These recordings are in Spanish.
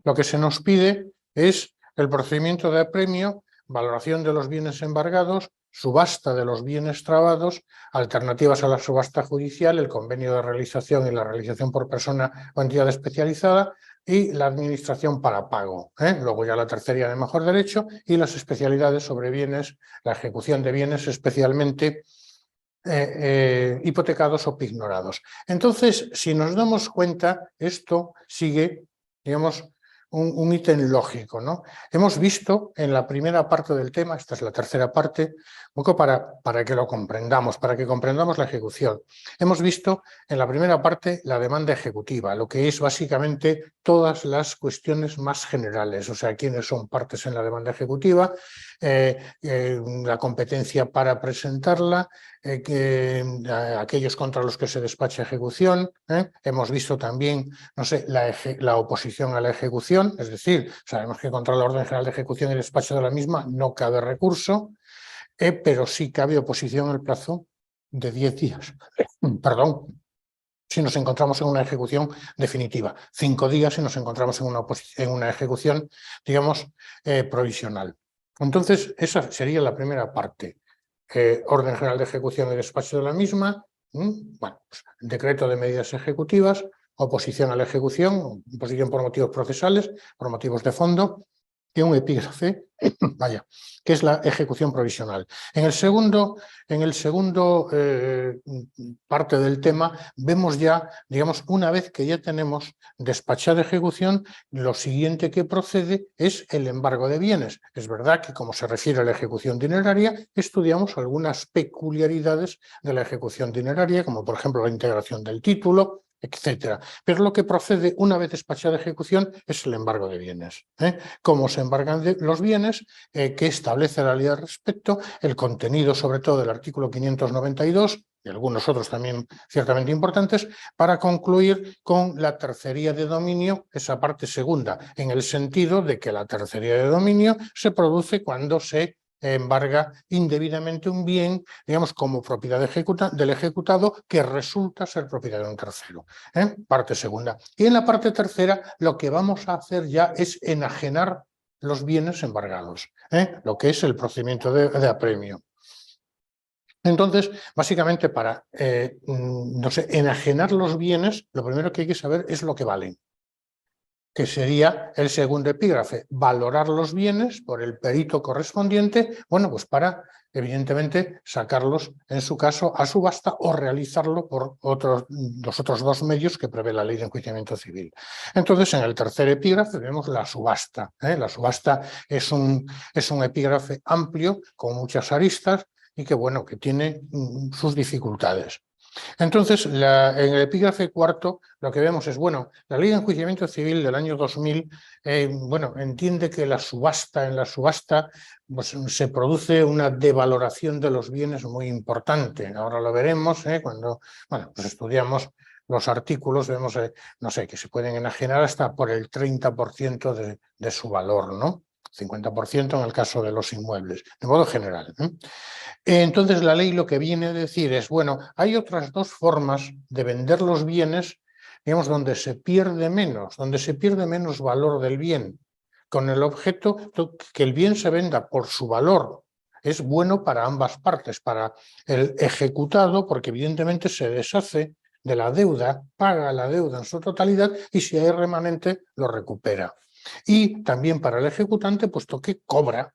Lo que se nos pide es el procedimiento de apremio, valoración de los bienes embargados, subasta de los bienes trabados, alternativas a la subasta judicial, el convenio de realización y la realización por persona o entidad especializada y la administración para pago. Luego ya la tercería de mejor derecho y las especialidades sobre bienes, la ejecución de bienes especialmente hipotecados o pignorados. Entonces, si nos damos cuenta, esto sigue, digamos, un ítem lógico, ¿no? Hemos visto en la primera parte del tema, esta es la tercera parte, un poco para que lo comprendamos, para que comprendamos la ejecución. Hemos visto en la primera parte la demanda ejecutiva, lo que es básicamente todas las cuestiones más generales, o sea, quiénes son partes en la demanda ejecutiva, la competencia para presentarla, aquellos contra los que se despacha ejecución. Hemos visto también, no sé, la oposición a la ejecución, es decir, sabemos que contra la orden general de ejecución y el despacho de la misma no cabe recurso, pero sí cabe oposición en el plazo de 10 días. Perdón, si nos encontramos en una ejecución definitiva. 5 días si nos encontramos en una ejecución, digamos, provisional. Entonces, esa sería la primera parte. Orden general de ejecución y despacho de la misma, bueno, pues, decreto de medidas ejecutivas, oposición a la ejecución, oposición por motivos procesales, por motivos de fondo, y un epígrafe, vaya, que es la ejecución provisional. En el segundo parte del tema vemos ya, digamos, una vez que ya tenemos despachada ejecución, lo siguiente que procede es el embargo de bienes. Es verdad que, como se refiere a la ejecución dineraria, estudiamos algunas peculiaridades de la ejecución dineraria, como por ejemplo la integración del título, etcétera. Pero lo que procede una vez despachada ejecución es el embargo de bienes. Cómo se embargan los bienes, qué establece la ley al respecto, el contenido sobre todo del artículo 592 y algunos otros también ciertamente importantes, para concluir con la tercería de dominio, esa parte segunda, en el sentido de que la tercería de dominio se produce cuando se embarga indebidamente un bien, digamos, como propiedad del ejecutado que resulta ser propiedad de un tercero. Parte segunda. Y en la parte tercera lo que vamos a hacer ya es enajenar los bienes embargados, lo que es el procedimiento de apremio. Entonces, básicamente para, no sé, enajenar los bienes, lo primero que hay que saber es lo que valen, que sería el segundo epígrafe, valorar los bienes por el perito correspondiente, bueno, pues para, evidentemente, sacarlos, en su caso, a subasta o realizarlo por los otros dos medios que prevé la ley de enjuiciamiento civil. Entonces, en el tercer epígrafe vemos la subasta. La subasta es un epígrafe amplio, con muchas aristas y que, bueno, que tiene sus dificultades. Entonces, en el epígrafe cuarto lo que vemos es, bueno, la ley de enjuiciamiento civil del año 2000, bueno, entiende que en la subasta pues, se produce una devaloración de los bienes muy importante. Ahora lo veremos cuando, bueno, pues estudiamos los artículos, vemos, no sé, que se pueden enajenar hasta por el 30% de su valor, ¿no? 50% en el caso de los inmuebles, de modo general. Entonces la ley lo que viene a decir es, bueno, hay otras dos formas de vender los bienes, digamos, donde se pierde menos valor del bien, con el objeto que el bien se venda por su valor. Es bueno para ambas partes, para el ejecutado, porque evidentemente se deshace de la deuda, paga la deuda en su totalidad y si hay remanente lo recupera. Y también para el ejecutante, puesto que cobra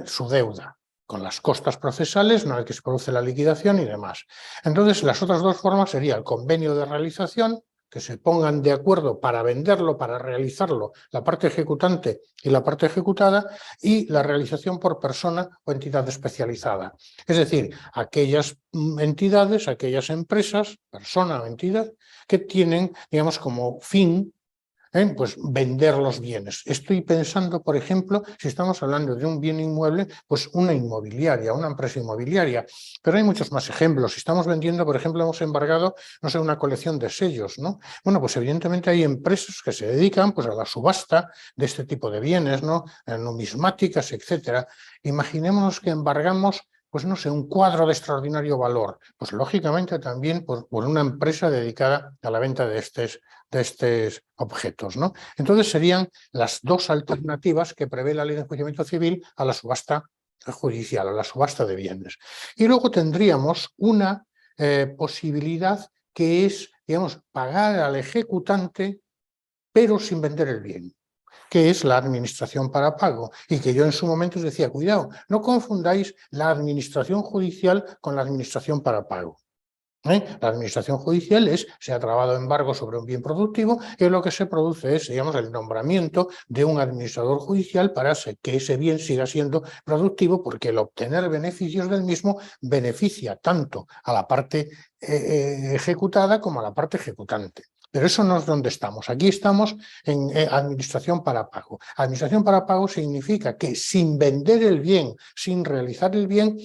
su deuda con las costas procesales, una vez que se produce la liquidación y demás. Entonces, las otras dos formas sería el convenio de realización, que se pongan de acuerdo para venderlo, para realizarlo, la parte ejecutante y la parte ejecutada, y la realización por persona o entidad especializada. Es decir, aquellas entidades, aquellas empresas, persona o entidad, que tienen, digamos, como fin pues vender los bienes. Estoy pensando, por ejemplo, si estamos hablando de un bien inmueble, pues una inmobiliaria, una empresa inmobiliaria. Pero hay muchos más ejemplos. Si estamos vendiendo, por ejemplo, hemos embargado, no sé, una colección de sellos, ¿no? Bueno, pues evidentemente hay empresas que se dedican pues, a la subasta de este tipo de bienes, ¿no? Numismáticas, etcétera. Imaginémonos que embargamos pues no sé, un cuadro de extraordinario valor, pues lógicamente también por una empresa dedicada a la venta de estos objetos, ¿no? Entonces serían las dos alternativas que prevé la ley de enjuiciamiento civil a la subasta judicial, a la subasta de bienes. Y luego tendríamos una posibilidad que es, digamos, pagar al ejecutante pero sin vender el bien, que es la administración para pago, y que yo en su momento os decía, cuidado, no confundáis la administración judicial con la administración para pago. La administración judicial se ha trabado embargo sobre un bien productivo y lo que se produce es, digamos, el nombramiento de un administrador judicial para que ese bien siga siendo productivo, porque el obtener beneficios del mismo beneficia tanto a la parte ejecutada como a la parte ejecutante. Pero eso no es donde estamos. Aquí estamos en administración para pago. Administración para pago significa que sin vender el bien, sin realizar el bien,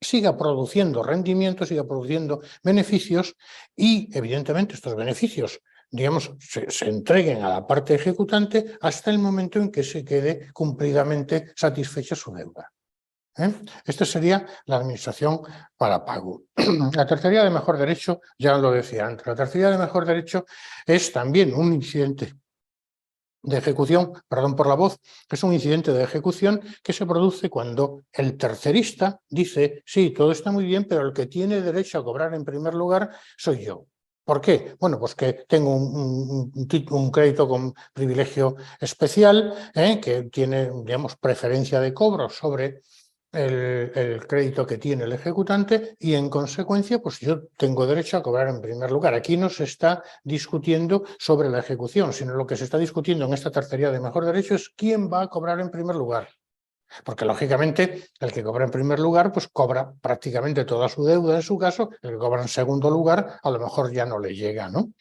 siga produciendo rendimientos, siga produciendo beneficios y, evidentemente, estos beneficios, digamos, se entreguen a la parte ejecutante hasta el momento en que se quede cumplidamente satisfecha su deuda. Esta sería la administración para pago. La tercería de mejor derecho, ya lo decía antes, la tercería de mejor derecho es también un incidente de ejecución, perdón por la voz, que es un incidente de ejecución que se produce cuando el tercerista dice, sí, todo está muy bien, pero el que tiene derecho a cobrar en primer lugar soy yo. ¿Por qué? Bueno, pues que tengo un crédito con privilegio especial, que tiene, digamos, preferencia de cobro sobre el crédito que tiene el ejecutante y, en consecuencia, pues yo tengo derecho a cobrar en primer lugar. Aquí no se está discutiendo sobre la ejecución, sino lo que se está discutiendo en esta tercería de mejor derecho es quién va a cobrar en primer lugar. Porque, lógicamente, el que cobra en primer lugar, pues cobra prácticamente toda su deuda en su caso, el que cobra en segundo lugar a lo mejor ya no le llega, ¿no?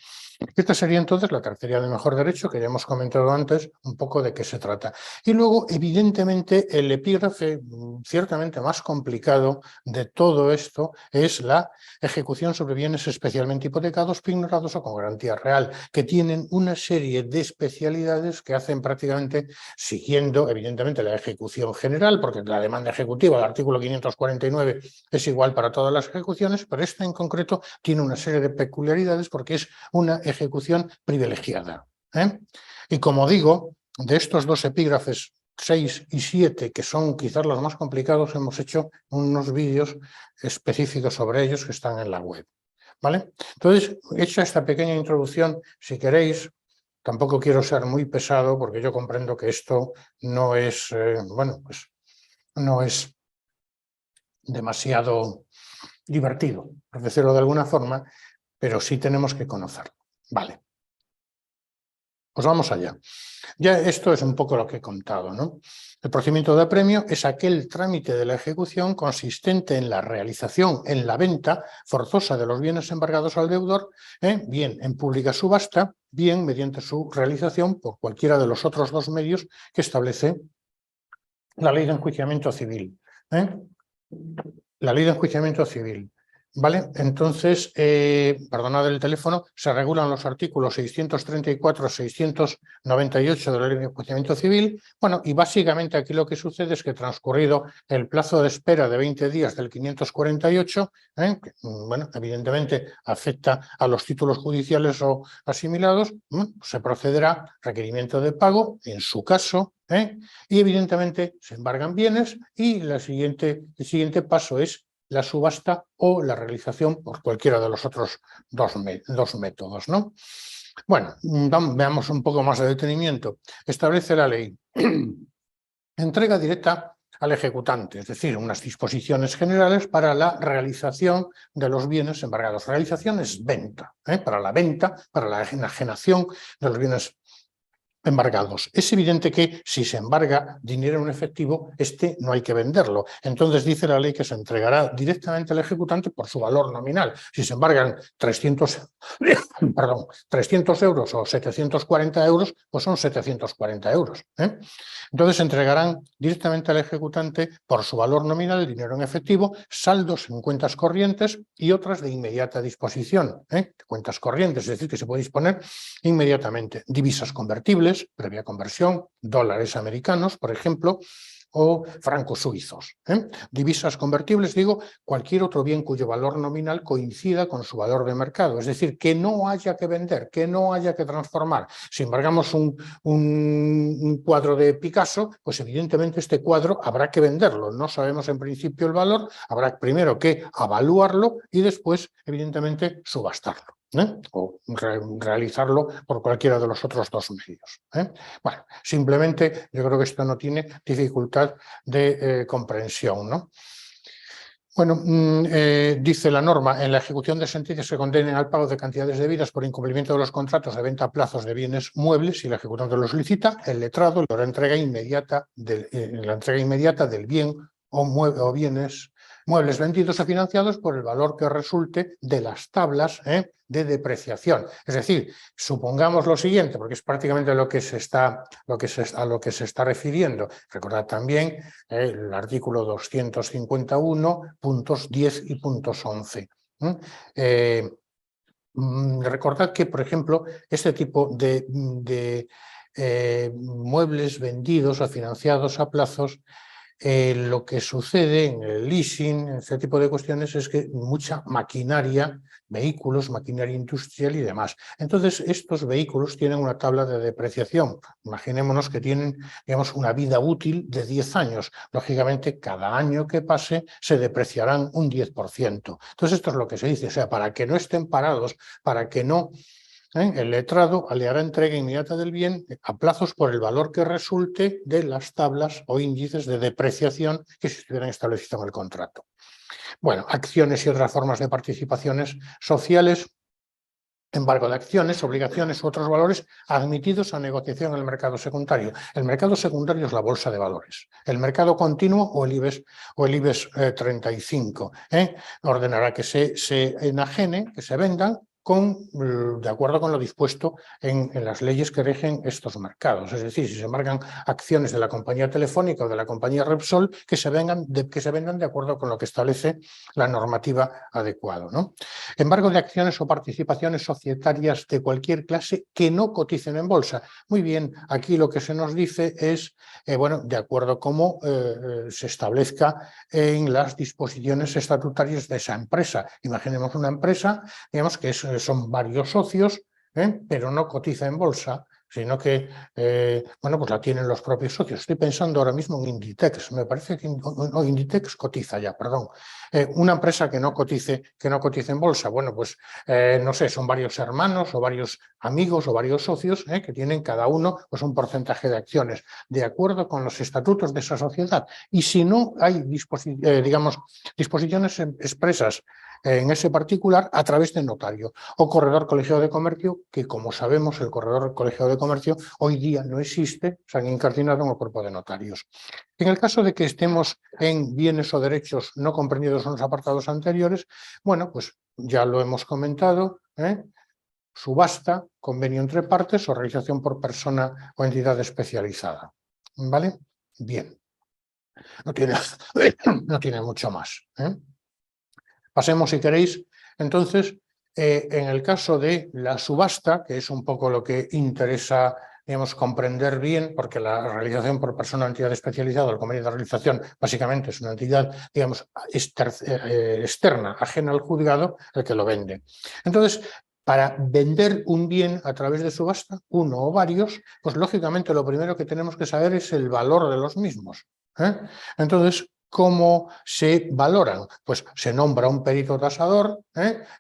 Esta sería entonces la tercería de mejor derecho, que ya hemos comentado antes un poco de qué se trata. Y luego, evidentemente, el epígrafe ciertamente más complicado de todo esto es la ejecución sobre bienes especialmente hipotecados, pignorados o con garantía real, que tienen una serie de especialidades que hacen prácticamente siguiendo, evidentemente, la ejecución general, porque la demanda ejecutiva del artículo 549 es igual para todas las ejecuciones, pero esta en concreto tiene una serie de peculiaridades porque es una ejecución privilegiada. Y como digo, de estos dos epígrafes 6 y 7, que son quizás los más complicados, hemos hecho unos vídeos específicos sobre ellos que están en la web. ¿Vale? Entonces, hecha esta pequeña introducción, si queréis, tampoco quiero ser muy pesado porque yo comprendo que esto no es, bueno, pues no es demasiado divertido, por decirlo de alguna forma, pero sí tenemos que conocerlo. Vale. Pues vamos allá. Ya esto es un poco lo que he contado, ¿no? El procedimiento de apremio es aquel trámite de la ejecución consistente en la realización, en la venta forzosa de los bienes embargados al deudor, bien en pública subasta, bien mediante su realización por cualquiera de los otros dos medios que establece la ley de enjuiciamiento civil. La ley de enjuiciamiento civil. ¿Vale? Entonces, perdonad el teléfono, se regulan los artículos 634 698 de la Ley de Enjuiciamiento Civil. Bueno, y básicamente aquí lo que sucede es que, transcurrido el plazo de espera de 20 días del 548, que, bueno, evidentemente afecta a los títulos judiciales o asimilados, se procederá a requerimiento de pago, en su caso, y evidentemente se embargan bienes y el siguiente paso es la subasta o la realización por cualquiera de los otros dos métodos, ¿no? Bueno, veamos un poco más de detenimiento. Establece la ley entrega directa al ejecutante, es decir, unas disposiciones generales para la realización de los bienes embargados. Realización es venta, para la venta, para la enajenación de los bienes embargados. Es evidente que si se embarga dinero en efectivo, no hay que venderlo. Entonces dice la ley que se entregará directamente al ejecutante por su valor nominal. Si se embargan 300 euros o 740 euros, pues son 740 euros. Entonces se entregarán directamente al ejecutante por su valor nominal el dinero en efectivo, saldos en cuentas corrientes y otras de inmediata disposición. Cuentas corrientes, es decir, que se puede disponer inmediatamente. Divisas convertibles, previa conversión, dólares americanos, por ejemplo, o francos suizos. Divisas convertibles, digo, cualquier otro bien cuyo valor nominal coincida con su valor de mercado, es decir, que no haya que vender, que no haya que transformar. Si embargamos un cuadro de Picasso, pues evidentemente este cuadro habrá que venderlo. No sabemos en principio el valor, habrá primero que avaluarlo y después, evidentemente, subastarlo. O realizarlo por cualquiera de los otros dos medios. Bueno, simplemente yo creo que esto no tiene dificultad de comprensión, ¿no? Bueno, dice la norma, en la ejecución de sentencias se condenen al pago de cantidades debidas por incumplimiento de los contratos de venta a plazos de bienes muebles y el ejecutante los licita, el letrado le hará entrega inmediata del bien o bienes muebles vendidos o financiados por el valor que resulte de las tablas de depreciación. Es decir, supongamos lo siguiente, porque es prácticamente a lo que se está refiriendo. Recordad también el artículo 251, puntos 10 y puntos 11. Recordad que, por ejemplo, este tipo de muebles vendidos o financiados a plazos, lo que sucede en el leasing, en este tipo de cuestiones, es que mucha maquinaria, vehículos, maquinaria industrial y demás. Entonces, estos vehículos tienen una tabla de depreciación. Imaginémonos que tienen, digamos, una vida útil de 10 años. Lógicamente, cada año que pase se depreciarán un 10%. Entonces, esto es lo que se dice. O sea, para que no estén parados, para que no... el letrado le hará entrega inmediata del bien a plazos por el valor que resulte de las tablas o índices de depreciación que se estuvieran establecidos en el contrato. Bueno, acciones y otras formas de participaciones sociales, embargo de acciones, obligaciones u otros valores admitidos a negociación en el mercado secundario. El mercado secundario es la bolsa de valores. El mercado continuo o el IBEX 35 ordenará que se enajenen, que se vendan, de acuerdo con lo dispuesto en las leyes que rigen estos mercados. Es decir, si se embargan acciones de la compañía telefónica o de la compañía Repsol, que se vendan de acuerdo con lo que establece la normativa adecuada, ¿no? Embargo de acciones o participaciones societarias de cualquier clase que no coticen en bolsa. Muy bien, aquí lo que se nos dice es, bueno, de acuerdo cómo se establezca en las disposiciones estatutarias de esa empresa. Imaginemos una empresa, digamos que son varios socios, pero no cotiza en bolsa, sino que, bueno, pues la tienen los propios socios. Estoy pensando ahora mismo en Inditex, me parece que no, Inditex cotiza ya, perdón. Una empresa que no cotice en bolsa, bueno, pues no sé, son varios hermanos o varios amigos o varios socios que tienen cada uno pues un porcentaje de acciones de acuerdo con los estatutos de esa sociedad. Y si no hay disposiciones expresas en ese particular, a través de notario o corredor colegiado de comercio, que como sabemos el corredor colegiado de comercio hoy día no existe, se han incardinado en el cuerpo de notarios. En el caso de que estemos en bienes o derechos no comprendidos en los apartados anteriores, bueno, pues ya lo hemos comentado, subasta, convenio entre partes o realización por persona o entidad especializada. ¿Vale? Bien. No tiene mucho más. Pasemos, si queréis, entonces, en el caso de la subasta, que es un poco lo que interesa, digamos, comprender bien, porque la realización por persona o entidad especializada, el convenio de realización, básicamente es una entidad, digamos, externa, ajena al juzgado, el que lo vende. Entonces, para vender un bien a través de subasta, uno o varios, pues lógicamente lo primero que tenemos que saber es el valor de los mismos. Entonces, ¿cómo se valoran? Pues se nombra un perito tasador,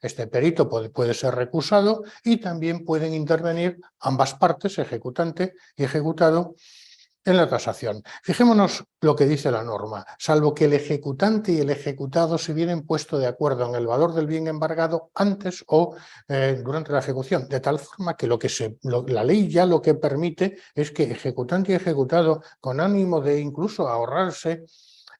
este perito puede ser recusado y también pueden intervenir ambas partes, ejecutante y ejecutado, en la tasación. Fijémonos lo que dice la norma. Salvo que el ejecutante y el ejecutado se vienen puesto de acuerdo en el valor del bien embargado antes o durante la ejecución, de tal forma que la ley ya lo que permite es que ejecutante y ejecutado, con ánimo de incluso ahorrarse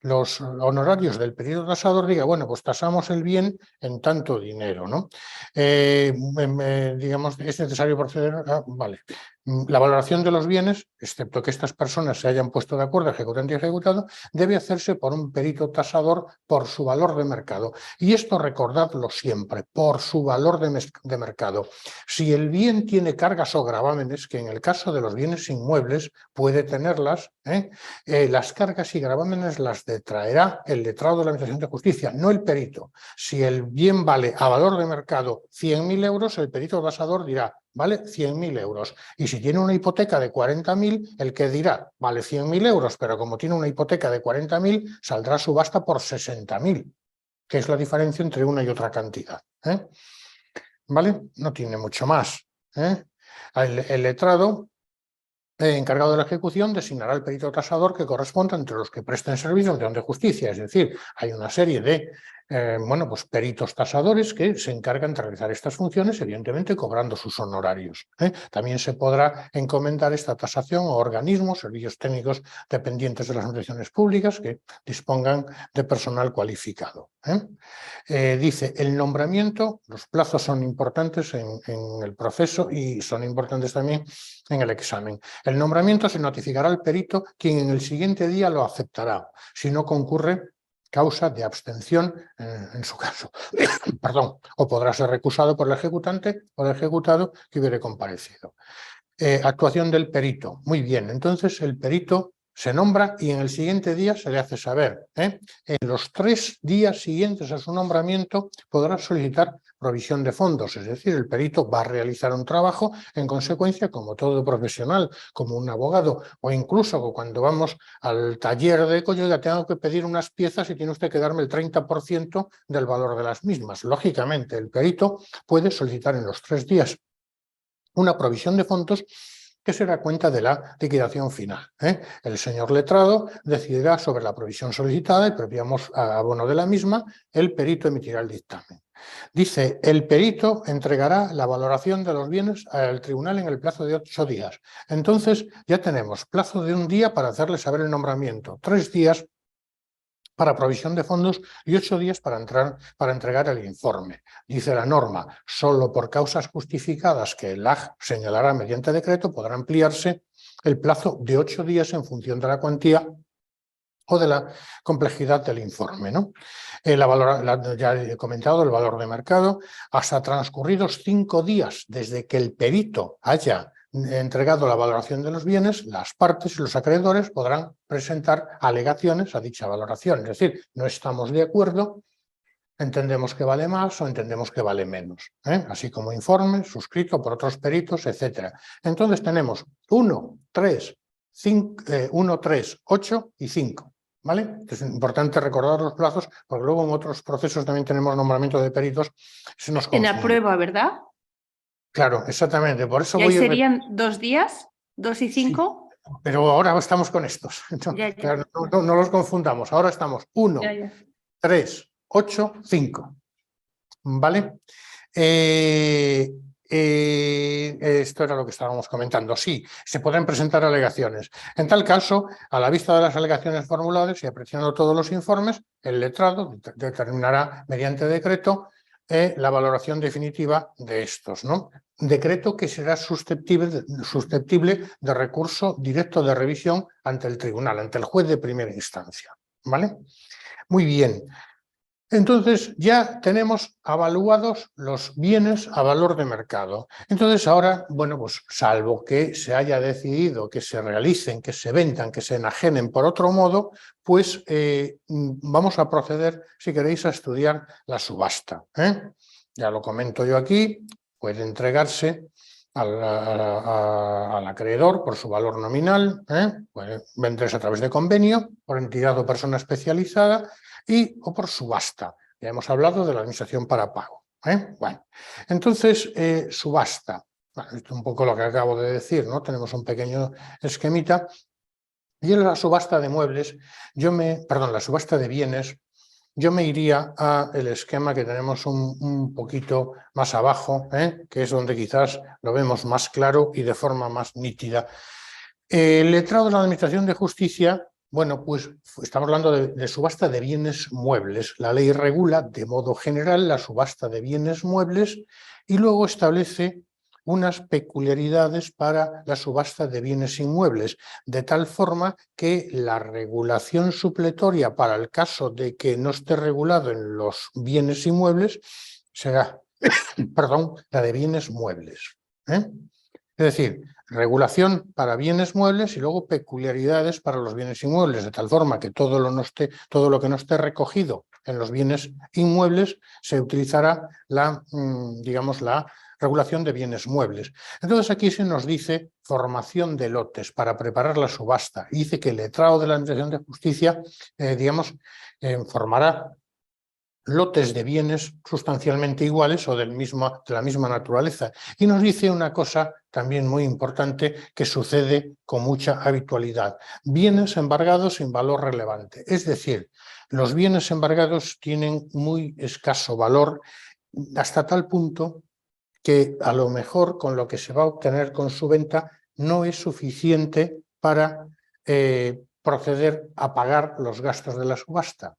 los honorarios del periodo tasador, diga, bueno, pues tasamos el bien en tanto dinero, ¿no? Digamos, es necesario proceder a... Vale. La valoración de los bienes, excepto que estas personas se hayan puesto de acuerdo, ejecutante y ejecutado, debe hacerse por un perito tasador por su valor de mercado. Y esto recordadlo siempre, por su valor de mercado. Si el bien tiene cargas o gravámenes, que en el caso de los bienes inmuebles puede tenerlas, las cargas y gravámenes las detraerá el letrado de la Administración de Justicia, no el perito. Si el bien vale a valor de mercado 100.000 euros, el perito tasador dirá, vale 100.000 euros. Y si tiene una hipoteca de 40.000, el que dirá, vale 100.000 euros, pero como tiene una hipoteca de 40.000, saldrá subasta por 60.000, que es la diferencia entre una y otra cantidad. ¿Vale? No tiene mucho más. El letrado encargado de la ejecución designará el perito tasador que corresponda entre los que presten servicios de justicia. Es decir, hay una serie de peritos tasadores que se encargan de realizar estas funciones, evidentemente cobrando sus honorarios. También se podrá encomendar esta tasación a organismos, servicios técnicos dependientes de las administraciones públicas que dispongan de personal cualificado. Dice, el nombramiento, los plazos son importantes en el proceso y son importantes también en el examen. El nombramiento se notificará al perito, quien en el siguiente día lo aceptará, si no concurre causa de abstención en su caso. Perdón, o podrá ser recusado por el ejecutante o el ejecutado que hubiere comparecido. Actuación del perito. Muy bien, entonces el perito se nombra y en el siguiente día se le hace saber. En los 3 días siguientes a su nombramiento podrá solicitar provisión de fondos, es decir, el perito va a realizar un trabajo, en consecuencia, como todo profesional, como un abogado, o incluso cuando vamos al taller de eco, yo ya tengo que pedir unas piezas y tiene usted que darme el 30% del valor de las mismas. Lógicamente, el perito puede solicitar en los 3 días una provisión de fondos que será cuenta de la liquidación final. El señor letrado decidirá sobre la provisión solicitada y previamos a abono de la misma, el perito emitirá el dictamen. Dice, el perito entregará la valoración de los bienes al tribunal en el plazo de 8 días. Entonces ya tenemos plazo de 1 día para hacerle saber el nombramiento, 3 días para provisión de fondos y 8 días para entregar el informe. Dice la norma, solo por causas justificadas que el AG señalará mediante decreto podrá ampliarse el plazo de 8 días en función de la cuantía o de la complejidad del informe, ¿no? Ya he comentado el valor de mercado. Hasta transcurridos 5 días desde que el perito haya entregado la valoración de los bienes, las partes y los acreedores podrán presentar alegaciones a dicha valoración. Es decir, no estamos de acuerdo, entendemos que vale más o entendemos que vale menos, así como informe suscrito por otros peritos, etc. Entonces tenemos 1, 3, 8 y 5. ¿Vale? Es importante recordar los plazos, porque luego en otros procesos también tenemos nombramiento de peritos. Se nos confunde. En la prueba, ¿verdad? Claro, exactamente. Por eso ¿Y ahí serían 2 días? ¿2 y 5? Sí, pero ahora estamos con estos. Entonces, Ya. claro, no los confundamos. Ahora estamos 1, 3, 8, 5. ¿Vale? Esto era lo que estábamos comentando. Sí, se podrán presentar alegaciones. En tal caso, a la vista de las alegaciones formuladas y apreciando todos los informes, el letrado determinará mediante decreto la valoración definitiva de estos, ¿no? Decreto que será susceptible de recurso directo de revisión ante el tribunal, ante el juez de primera instancia. ¿Vale? Muy bien. Entonces ya tenemos evaluados los bienes a valor de mercado. Entonces ahora, bueno, pues salvo que se haya decidido que se realicen, que se vendan, que se enajenen por otro modo, pues vamos a proceder, si queréis, a estudiar la subasta. Ya lo comento yo aquí, puede entregarse al acreedor por su valor nominal, puede venderse a través de convenio, por entidad o persona especializada, o por subasta. Ya hemos hablado de la administración para pago. Bueno, entonces, subasta. Bueno, esto es un poco lo que acabo de decir, ¿no? Tenemos un pequeño esquemita. Y en la subasta de muebles, la subasta de bienes, yo me iría al esquema que tenemos un poquito más abajo, que es donde quizás lo vemos más claro y de forma más nítida. El letrado de la Administración de Justicia, bueno, pues estamos hablando de subasta de bienes muebles. La ley regula de modo general la subasta de bienes muebles y luego establece unas peculiaridades para la subasta de bienes inmuebles, de tal forma que la regulación supletoria para el caso de que no esté regulado en los bienes inmuebles será, perdón, la de bienes muebles. Es decir, regulación para bienes muebles y luego peculiaridades para los bienes inmuebles, de tal forma que todo lo que no esté recogido en los bienes inmuebles se utilizará digamos, la regulación de bienes muebles. Entonces aquí se nos dice formación de lotes para preparar la subasta. Y dice que el letrado de la Administración de Justicia, formará lotes de bienes sustancialmente iguales o de la misma naturaleza. Y nos dice una cosa también muy importante que sucede con mucha habitualidad. Bienes embargados sin valor relevante. Es decir, los bienes embargados tienen muy escaso valor hasta tal punto que a lo mejor con lo que se va a obtener con su venta no es suficiente para proceder a pagar los gastos de la subasta.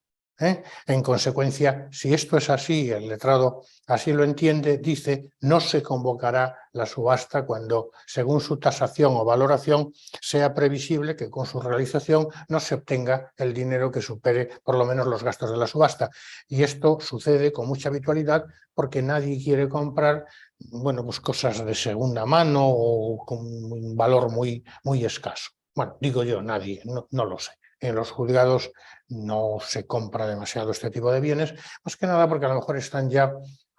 En consecuencia, si esto es así, el letrado así lo entiende, dice, no se convocará la subasta cuando, según su tasación o valoración, sea previsible que con su realización no se obtenga el dinero que supere por lo menos los gastos de la subasta. Y esto sucede con mucha habitualidad porque nadie quiere comprar, bueno, pues cosas de segunda mano o con un valor muy, muy escaso. Bueno, digo yo, nadie, no lo sé. En los juzgados no se compra demasiado este tipo de bienes, más que nada porque a lo mejor están ya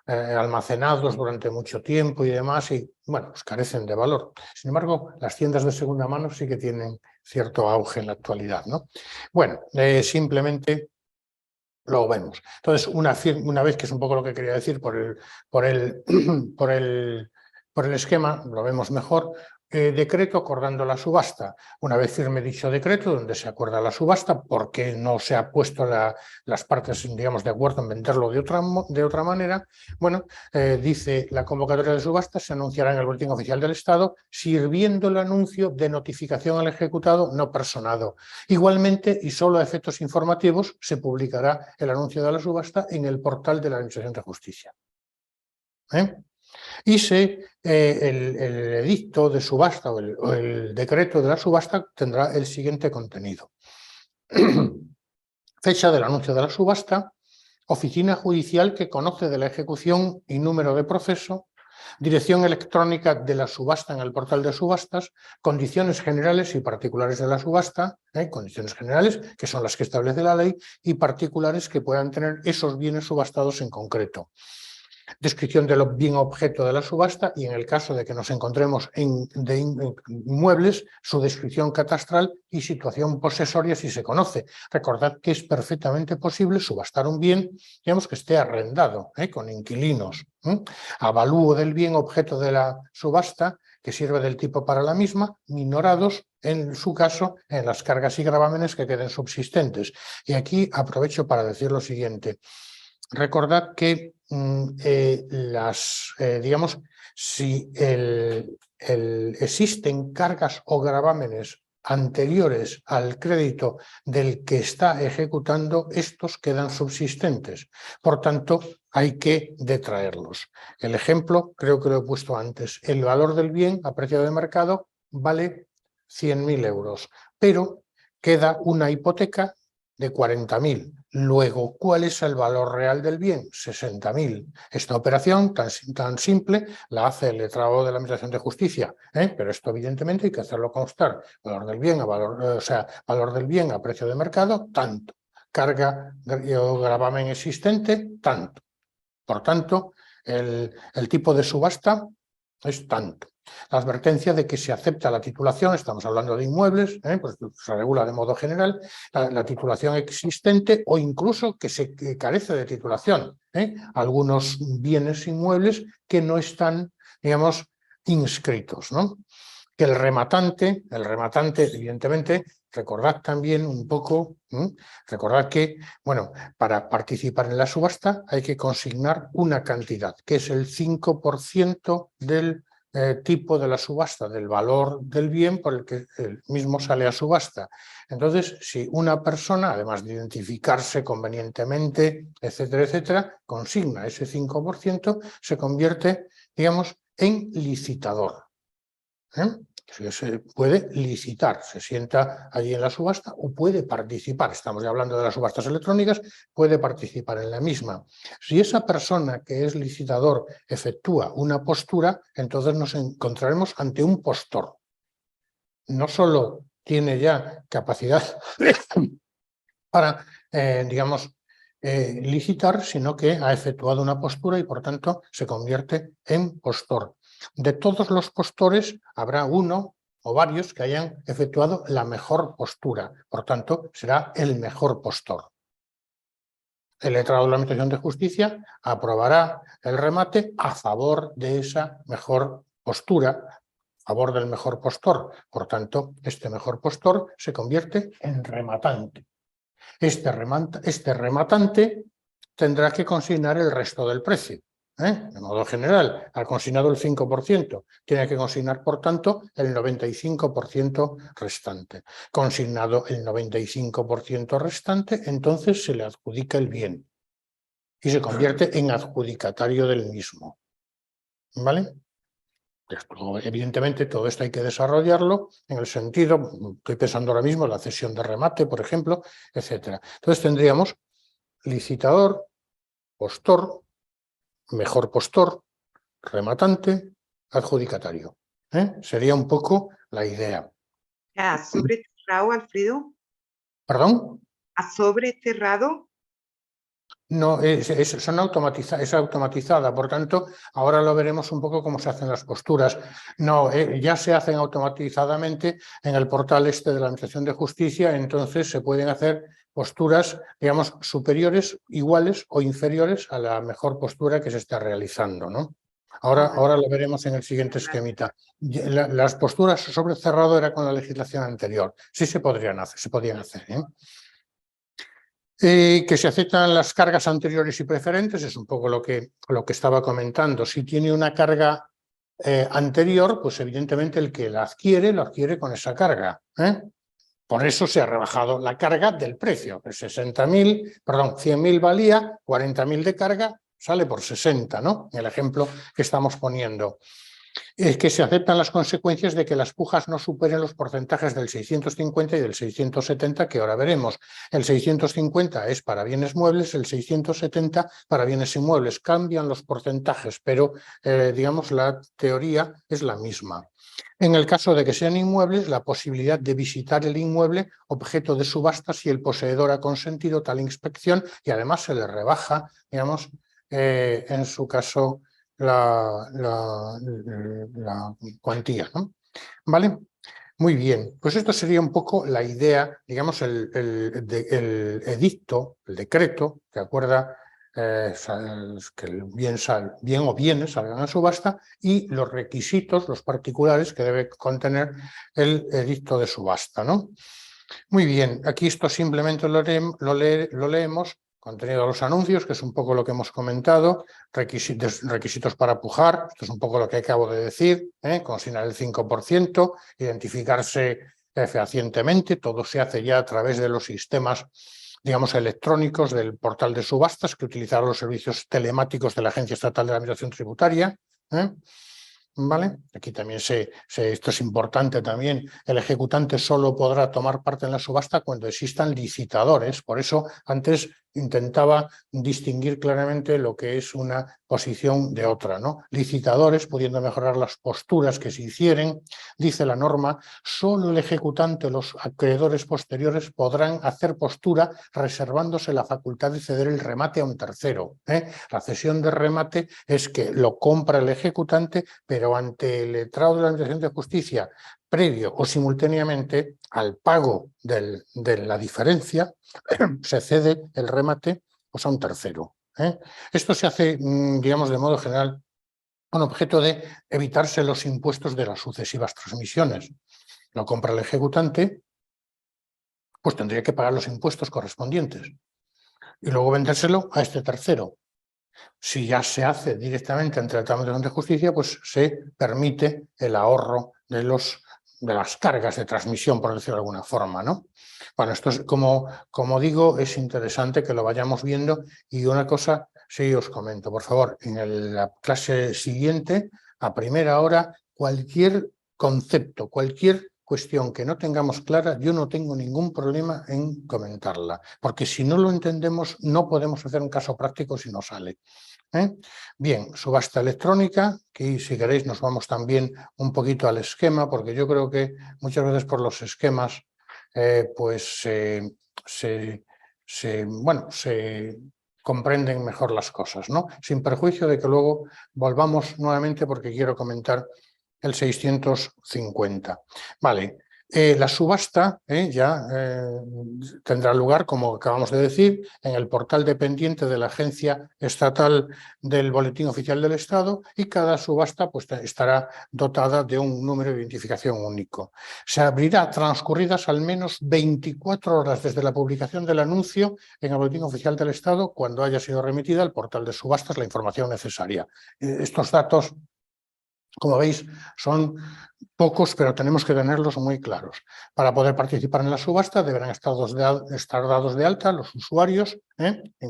almacenados durante mucho tiempo y demás y, bueno, pues carecen de valor. Sin embargo, las tiendas de segunda mano sí que tienen cierto auge en la actualidad, ¿no? Bueno, simplemente lo vemos. Entonces, una vez, que es un poco lo que quería decir por el esquema, lo vemos mejor. Decreto acordando la subasta. Una vez firme dicho decreto, donde se acuerda la subasta, porque no se ha puesto las partes, digamos, de acuerdo en venderlo de otra manera, bueno, dice la convocatoria de subasta se anunciará en el Boletín Oficial del Estado, sirviendo el anuncio de notificación al ejecutado no personado. Igualmente, y solo a efectos informativos, se publicará el anuncio de la subasta en el portal de la Administración de Justicia. Y el edicto de subasta o el decreto de la subasta tendrá el siguiente contenido. Fecha del anuncio de la subasta, oficina judicial que conoce de la ejecución y número de proceso, dirección electrónica de la subasta en el portal de subastas, condiciones generales y particulares de la subasta, condiciones generales que son las que establece la ley y particulares que puedan tener esos bienes subastados en concreto. Descripción del bien objeto de la subasta y en el caso de que nos encontremos de inmuebles, su descripción catastral y situación posesoria si se conoce. Recordad que es perfectamente posible subastar un bien, digamos, que esté arrendado, con inquilinos. Avalúo del bien objeto de la subasta, que sirve del tipo para la misma, minorados, en su caso, en las cargas y gravámenes que queden subsistentes. Y aquí aprovecho para decir lo siguiente. Recordad que digamos, si existen cargas o gravámenes anteriores al crédito del que está ejecutando, estos quedan subsistentes. Por tanto, hay que detraerlos. El ejemplo, creo que lo he puesto antes, el valor del bien a precio de mercado vale 100.000 euros, pero queda una hipoteca de 40.000. Luego, ¿cuál es el valor real del bien? 60.000. Esta operación tan simple la hace el letrado de la Administración de Justicia, pero esto evidentemente hay que hacerlo constar. Valor del bien valor del bien a precio de mercado, tanto. Carga o gravamen existente, tanto. Por tanto, el tipo de subasta es tanto. La advertencia de que se acepta la titulación, estamos hablando de inmuebles, pues se regula de modo general, la titulación existente o incluso que carece de titulación. Algunos bienes inmuebles que no están, digamos, inscritos, ¿no? Que el rematante, evidentemente, recordad también un poco, recordad que, bueno, para participar en la subasta hay que consignar una cantidad, que es el 5% del tipo de la subasta, del valor del bien por el que el mismo sale a subasta. Entonces, si una persona, además de identificarse convenientemente, etcétera, etcétera, consigna ese 5%, se convierte, digamos, en licitador. Se puede licitar, se sienta allí en la subasta o puede participar. Estamos ya hablando de las subastas electrónicas, puede participar en la misma. Si esa persona que es licitador efectúa una postura, entonces nos encontraremos ante un postor. No solo tiene ya capacidad para, digamos, licitar, sino que ha efectuado una postura y por tanto se convierte en postor. De todos los postores habrá uno o varios que hayan efectuado la mejor postura, por tanto será el mejor postor. El letrado de la Administración de Justicia aprobará el remate a favor de esa mejor postura, a favor del mejor postor. Por tanto, este mejor postor se convierte en rematante. Este rematante tendrá que consignar el resto del precio. De modo general, ha consignado el 5%, tiene que consignar, por tanto, el 95% restante. Consignado el 95% restante, entonces se le adjudica el bien y se convierte en adjudicatario del mismo. ¿Vale? Evidentemente, todo esto hay que desarrollarlo en el sentido, estoy pensando ahora mismo en la cesión de remate, por ejemplo, etcétera. Entonces tendríamos licitador, postor, mejor postor, rematante, adjudicatario. Sería un poco la idea. ¿A sobre cerrado, Alfredo? ¿Perdón? ¿A sobre cerrado? No, es automatizada, por tanto, ahora lo veremos un poco cómo se hacen las posturas. No, ya se hacen automatizadamente en el portal este de la Administración de Justicia, entonces se pueden hacer posturas, digamos, superiores, iguales o inferiores a la mejor postura que se está realizando, ¿no? Ahora lo veremos en el siguiente esquemita. Las posturas sobre cerrado era con la legislación anterior. Sí se podían hacer, que se aceptan las cargas anteriores y preferentes, es un poco lo que estaba comentando. Si tiene una carga anterior, pues evidentemente el que la adquiere, lo adquiere con esa carga. Por eso se ha rebajado la carga del precio. 100.000 valía, 40.000 de carga, sale por 60, ¿no? En el ejemplo que estamos poniendo. Es que se aceptan las consecuencias de que las pujas no superen los porcentajes del 650 y del 670 que ahora veremos. El 650 es para bienes muebles, el 670 para bienes inmuebles. Cambian los porcentajes, pero digamos la teoría es la misma. En el caso de que sean inmuebles, la posibilidad de visitar el inmueble objeto de subasta si el poseedor ha consentido tal inspección y además se le rebaja, digamos, en su caso, la cuantía, ¿no? ¿Vale? Muy bien, pues esto sería un poco la idea, digamos, el edicto, el decreto, que acuerda que el bien o bienes salgan a subasta y los requisitos, los particulares que debe contener el edicto de subasta, ¿no? Muy bien, aquí esto simplemente lo leemos. Contenido de los anuncios, que es un poco lo que hemos comentado, requisitos para pujar, esto es un poco lo que acabo de decir, consignar el 5%, identificarse fehacientemente, todo se hace ya a través de los sistemas, digamos, electrónicos del portal de subastas, que utilizarán los servicios telemáticos de la Agencia Estatal de la Administración Tributaria. ¿Vale? Aquí también esto es importante también, el ejecutante solo podrá tomar parte en la subasta cuando existan licitadores, por eso antes intentaba distinguir claramente lo que es una posición de otra, ¿no? Licitadores, pudiendo mejorar las posturas que se hicieren, dice la norma, solo el ejecutante o los acreedores posteriores podrán hacer postura reservándose la facultad de ceder el remate a un tercero. La cesión de remate es que lo compra el ejecutante, pero ante el letrado de la Administración de Justicia, previo o simultáneamente al pago de la diferencia, se cede el remate pues, a un tercero. Esto se hace, digamos, de modo general con objeto de evitarse los impuestos de las sucesivas transmisiones. Lo compra el ejecutante, pues tendría que pagar los impuestos correspondientes y luego vendérselo a este tercero. Si ya se hace directamente entre el Tribunal de Justicia, pues se permite el ahorro de las cargas de transmisión, por decirlo de alguna forma, ¿no? Bueno, esto es, como digo, es interesante que lo vayamos viendo y una cosa sí os comento, por favor, en la clase siguiente a primera hora cualquier concepto, cualquier cuestión que no tengamos clara, yo no tengo ningún problema en comentarla, porque si no lo entendemos no podemos hacer un caso práctico si no sale. Bien, subasta electrónica, que si queréis nos vamos también un poquito al esquema, porque yo creo que muchas veces por los esquemas pues se comprenden mejor las cosas, ¿no? Sin perjuicio de que luego volvamos nuevamente porque quiero comentar el 650. Vale, la subasta tendrá lugar, como acabamos de decir, en el portal dependiente de la Agencia Estatal del Boletín Oficial del Estado y cada subasta pues, estará dotada de un número de identificación único. Se abrirá transcurridas al menos 24 horas desde la publicación del anuncio en el Boletín Oficial del Estado cuando haya sido remitida al portal de subastas la información necesaria. Estos datos, como veis, son pocos, pero tenemos que tenerlos muy claros. Para poder participar en la subasta deberán estar dados de alta los usuarios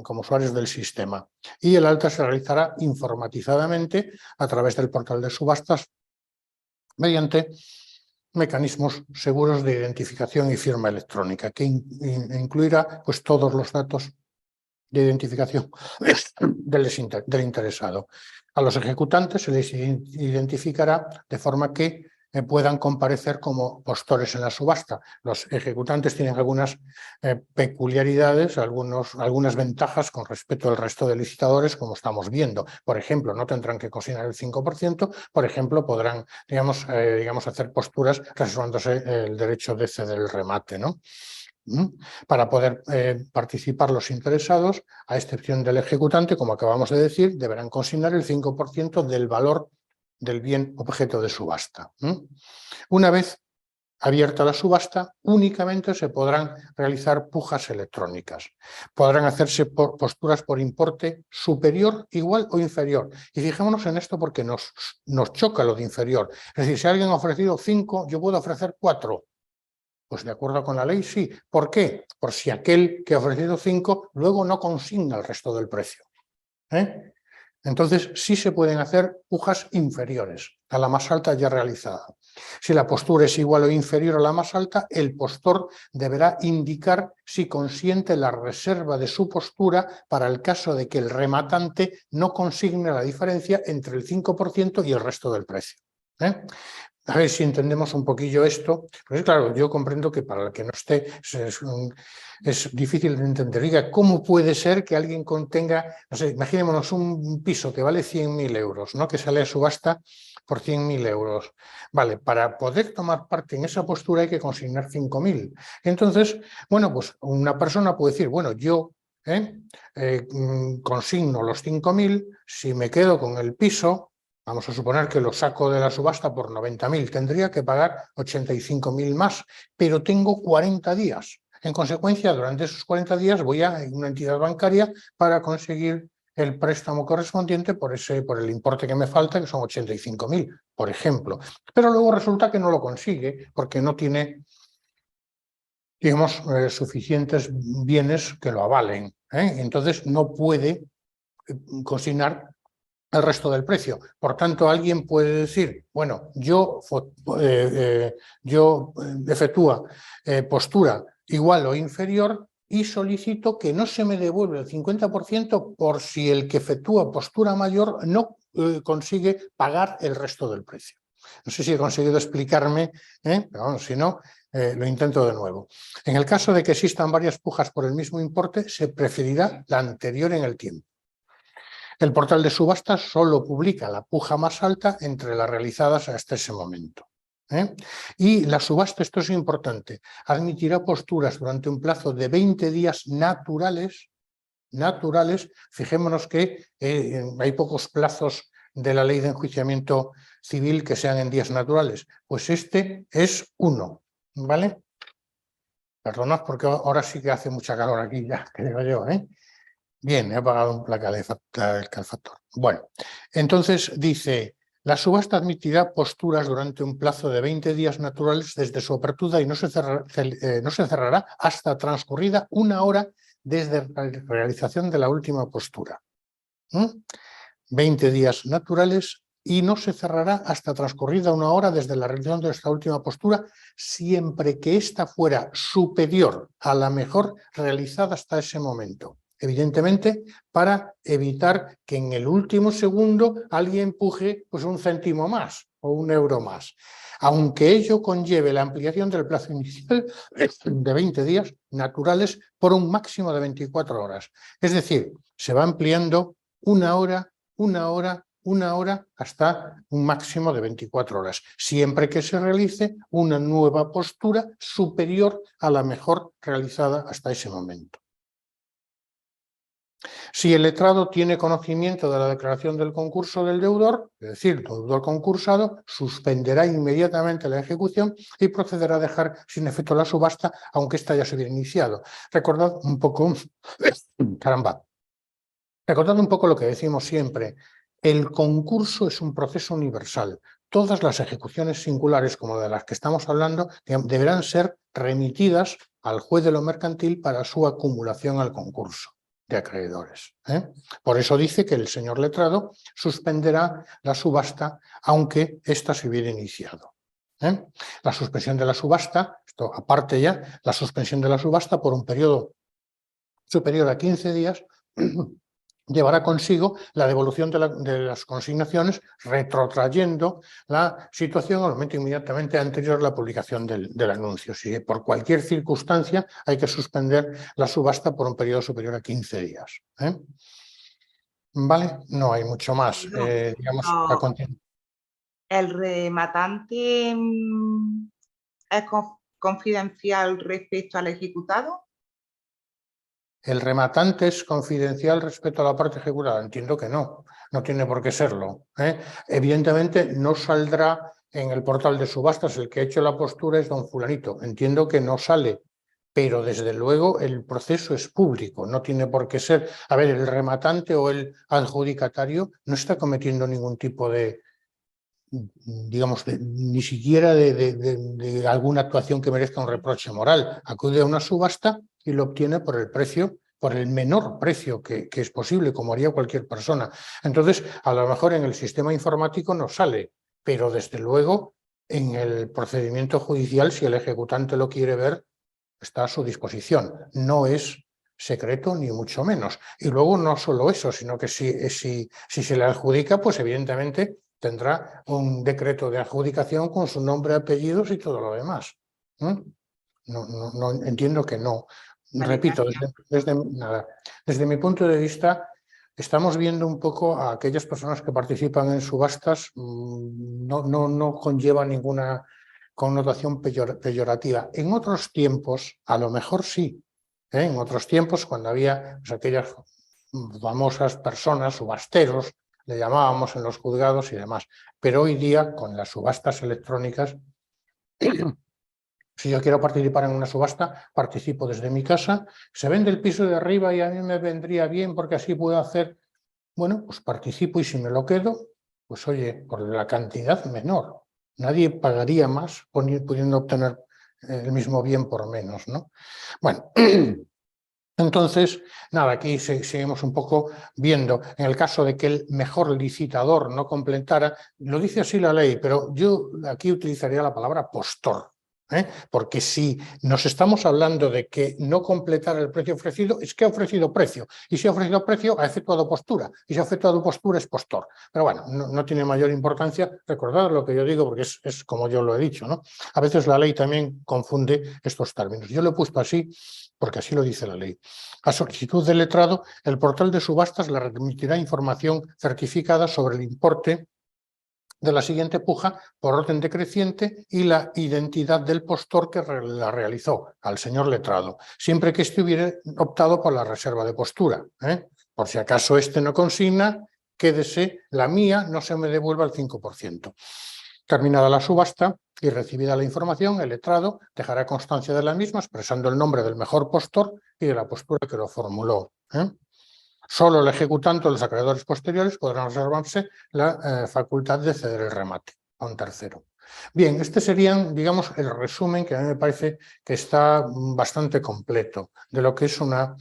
como usuarios del sistema. Y el alta se realizará informatizadamente a través del portal de subastas mediante mecanismos seguros de identificación y firma electrónica, que incluirá pues, todos los datos de identificación del interesado. A los ejecutantes se les identificará de forma que puedan comparecer como postores en la subasta. Los ejecutantes tienen algunas peculiaridades, algunas ventajas con respecto al resto de licitadores, como estamos viendo. Por ejemplo, no tendrán que consignar el 5%, por ejemplo, podrán, digamos, hacer posturas reservándose el derecho de ceder el remate, ¿no? Para poder participar los interesados, a excepción del ejecutante, como acabamos de decir, deberán consignar el 5% del valor del bien objeto de subasta. Una vez abierta la subasta, únicamente se podrán realizar pujas electrónicas. Podrán hacerse posturas por importe superior, igual o inferior. Y fijémonos en esto porque nos choca lo de inferior. Es decir, si alguien ha ofrecido 5, yo puedo ofrecer 4. Pues de acuerdo con la ley, sí. ¿Por qué? Por si aquel que ha ofrecido 5 luego no consigna el resto del precio. Entonces sí se pueden hacer pujas inferiores a la más alta ya realizada. Si la postura es igual o inferior a la más alta, el postor deberá indicar si consiente la reserva de su postura para el caso de que el rematante no consigne la diferencia entre el 5% y el resto del precio. A ver si entendemos un poquillo esto. Pues claro, yo comprendo que para el que no esté es difícil de entender. Diga, ¿cómo puede ser que alguien contenga, no sé, imaginémonos un piso que vale 100.000 euros, ¿no? Que sale a subasta por 100.000 euros. Vale, para poder tomar parte en esa postura hay que consignar 5.000. Entonces, bueno, pues una persona puede decir, bueno, yo consigno los 5.000, si me quedo con el piso, vamos a suponer que lo saco de la subasta por 90.000, tendría que pagar 85.000 más, pero tengo 40 días. En consecuencia, durante esos 40 días voy a una entidad bancaria para conseguir el préstamo correspondiente por el importe que me falta, que son 85.000, por ejemplo. Pero luego resulta que no lo consigue porque no tiene, digamos, suficientes bienes que lo avalen. Entonces no puede consignar el resto del precio. Por tanto, alguien puede decir, bueno, yo efectúo postura igual o inferior y solicito que no se me devuelva el 50% por si el que efectúa postura mayor no consigue pagar el resto del precio. No sé si he conseguido explicarme, pero vamos, si no, lo intento de nuevo. En el caso de que existan varias pujas por el mismo importe, se preferirá la anterior en el tiempo. El portal de subastas solo publica la puja más alta entre las realizadas hasta ese momento. Y la subasta, esto es importante, admitirá posturas durante un plazo de 20 días naturales. Fijémonos que hay pocos plazos de la ley de enjuiciamiento civil que sean en días naturales. Pues este es 1, ¿vale? Perdonad porque ahora sí que hace mucha calor aquí ya, que digo yo, Bien, he apagado el calefactor. Bueno, entonces dice, la subasta admitirá posturas durante un plazo de 20 días naturales desde su apertura y no se cerrará hasta transcurrida 1 hora desde la realización de la última postura. 20 días naturales y no se cerrará hasta transcurrida 1 hora desde la realización de esta última postura, siempre que ésta fuera superior a la mejor realizada hasta ese momento. Evidentemente, para evitar que en el último segundo alguien empuje pues, 1 céntimo más o 1 euro más. Aunque ello conlleve la ampliación del plazo inicial de 20 días naturales por un máximo de 24 horas. Es decir, se va ampliando 1 hora, 1 hora, 1 hora hasta un máximo de 24 horas, siempre que se realice una nueva postura superior a la mejor realizada hasta ese momento. Si el letrado tiene conocimiento de la declaración del concurso del deudor, es decir, el deudor concursado, suspenderá inmediatamente la ejecución y procederá a dejar sin efecto la subasta, aunque ésta ya se hubiera iniciado. Recordad un poco, recordad un poco lo que decimos siempre. El concurso es un proceso universal. Todas las ejecuciones singulares, como de las que estamos hablando, deberán ser remitidas al juez de lo mercantil para su acumulación al concurso de acreedores. Por eso dice que el señor letrado suspenderá la subasta aunque ésta se hubiera iniciado. La suspensión de la subasta, esto aparte ya, la suspensión de la subasta por un periodo superior a 15 días llevará consigo la devolución de las consignaciones, retrotrayendo la situación al momento inmediatamente anterior a la publicación del anuncio. Si por cualquier circunstancia hay que suspender la subasta por un periodo superior a 15 días. ¿Vale? No hay mucho más. Digamos, a continuación. ¿El rematante es confidencial respecto al ejecutado? ¿El rematante es confidencial respecto a la parte ejecutada? Entiendo que no, no tiene por qué serlo. Evidentemente no saldrá en el portal de subastas, el que ha hecho la postura es don fulanito. Entiendo que no sale, pero desde luego el proceso es público, no tiene por qué ser. A ver, el rematante o el adjudicatario no está cometiendo ningún tipo de, digamos, ni siquiera de alguna actuación que merezca un reproche moral. Acude a una subasta y lo obtiene por el precio, por el menor precio que es posible, como haría cualquier persona. Entonces, a lo mejor en el sistema informático no sale, pero desde luego en el procedimiento judicial, si el ejecutante lo quiere ver, está a su disposición. No es secreto ni mucho menos. Y luego no solo eso, sino que si se le adjudica, pues evidentemente tendrá un decreto de adjudicación con su nombre, apellidos y todo lo demás. No entiendo que no. Vale, Repito, desde mi punto de vista, estamos viendo un poco a aquellas personas que participan en subastas, no conlleva ninguna connotación peyorativa. En otros tiempos, a lo mejor sí. En otros tiempos, cuando había pues, aquellas famosas personas, subasteros, le llamábamos en los juzgados y demás. Pero hoy día, con las subastas electrónicas, si yo quiero participar en una subasta, participo desde mi casa, se vende el piso de arriba y a mí me vendría bien porque así puedo hacer, bueno, pues participo y si me lo quedo, pues oye, por la cantidad menor. Nadie pagaría más pudiendo obtener el mismo bien por menos, ¿no? Bueno, entonces, nada, aquí seguimos un poco viendo, en el caso de que el mejor licitador no completara, lo dice así la ley, pero yo aquí utilizaría la palabra postor. Porque si nos estamos hablando de que no completar el precio ofrecido, es que ha ofrecido precio, y si ha ofrecido precio ha efectuado postura, y si ha efectuado postura es postor. Pero bueno, no tiene mayor importancia, recordad lo que yo digo porque es como yo lo he dicho, ¿no? A veces la ley también confunde estos términos. Yo lo he puesto así porque así lo dice la ley. A solicitud del letrado, el portal de subastas le remitirá información certificada sobre el importe de la siguiente puja por orden decreciente y la identidad del postor que la realizó al señor letrado, siempre que éste hubiera optado por la reserva de postura. Por si acaso este no consigna, quédese la mía, no se me devuelva el 5%. Terminada la subasta y recibida la información, el letrado dejará constancia de la misma expresando el nombre del mejor postor y de la postura que lo formuló. Solo el ejecutante o los acreedores posteriores podrán reservarse la facultad de ceder el remate a un tercero. Bien, este sería, digamos, el resumen que a mí me parece que está bastante completo de lo que es una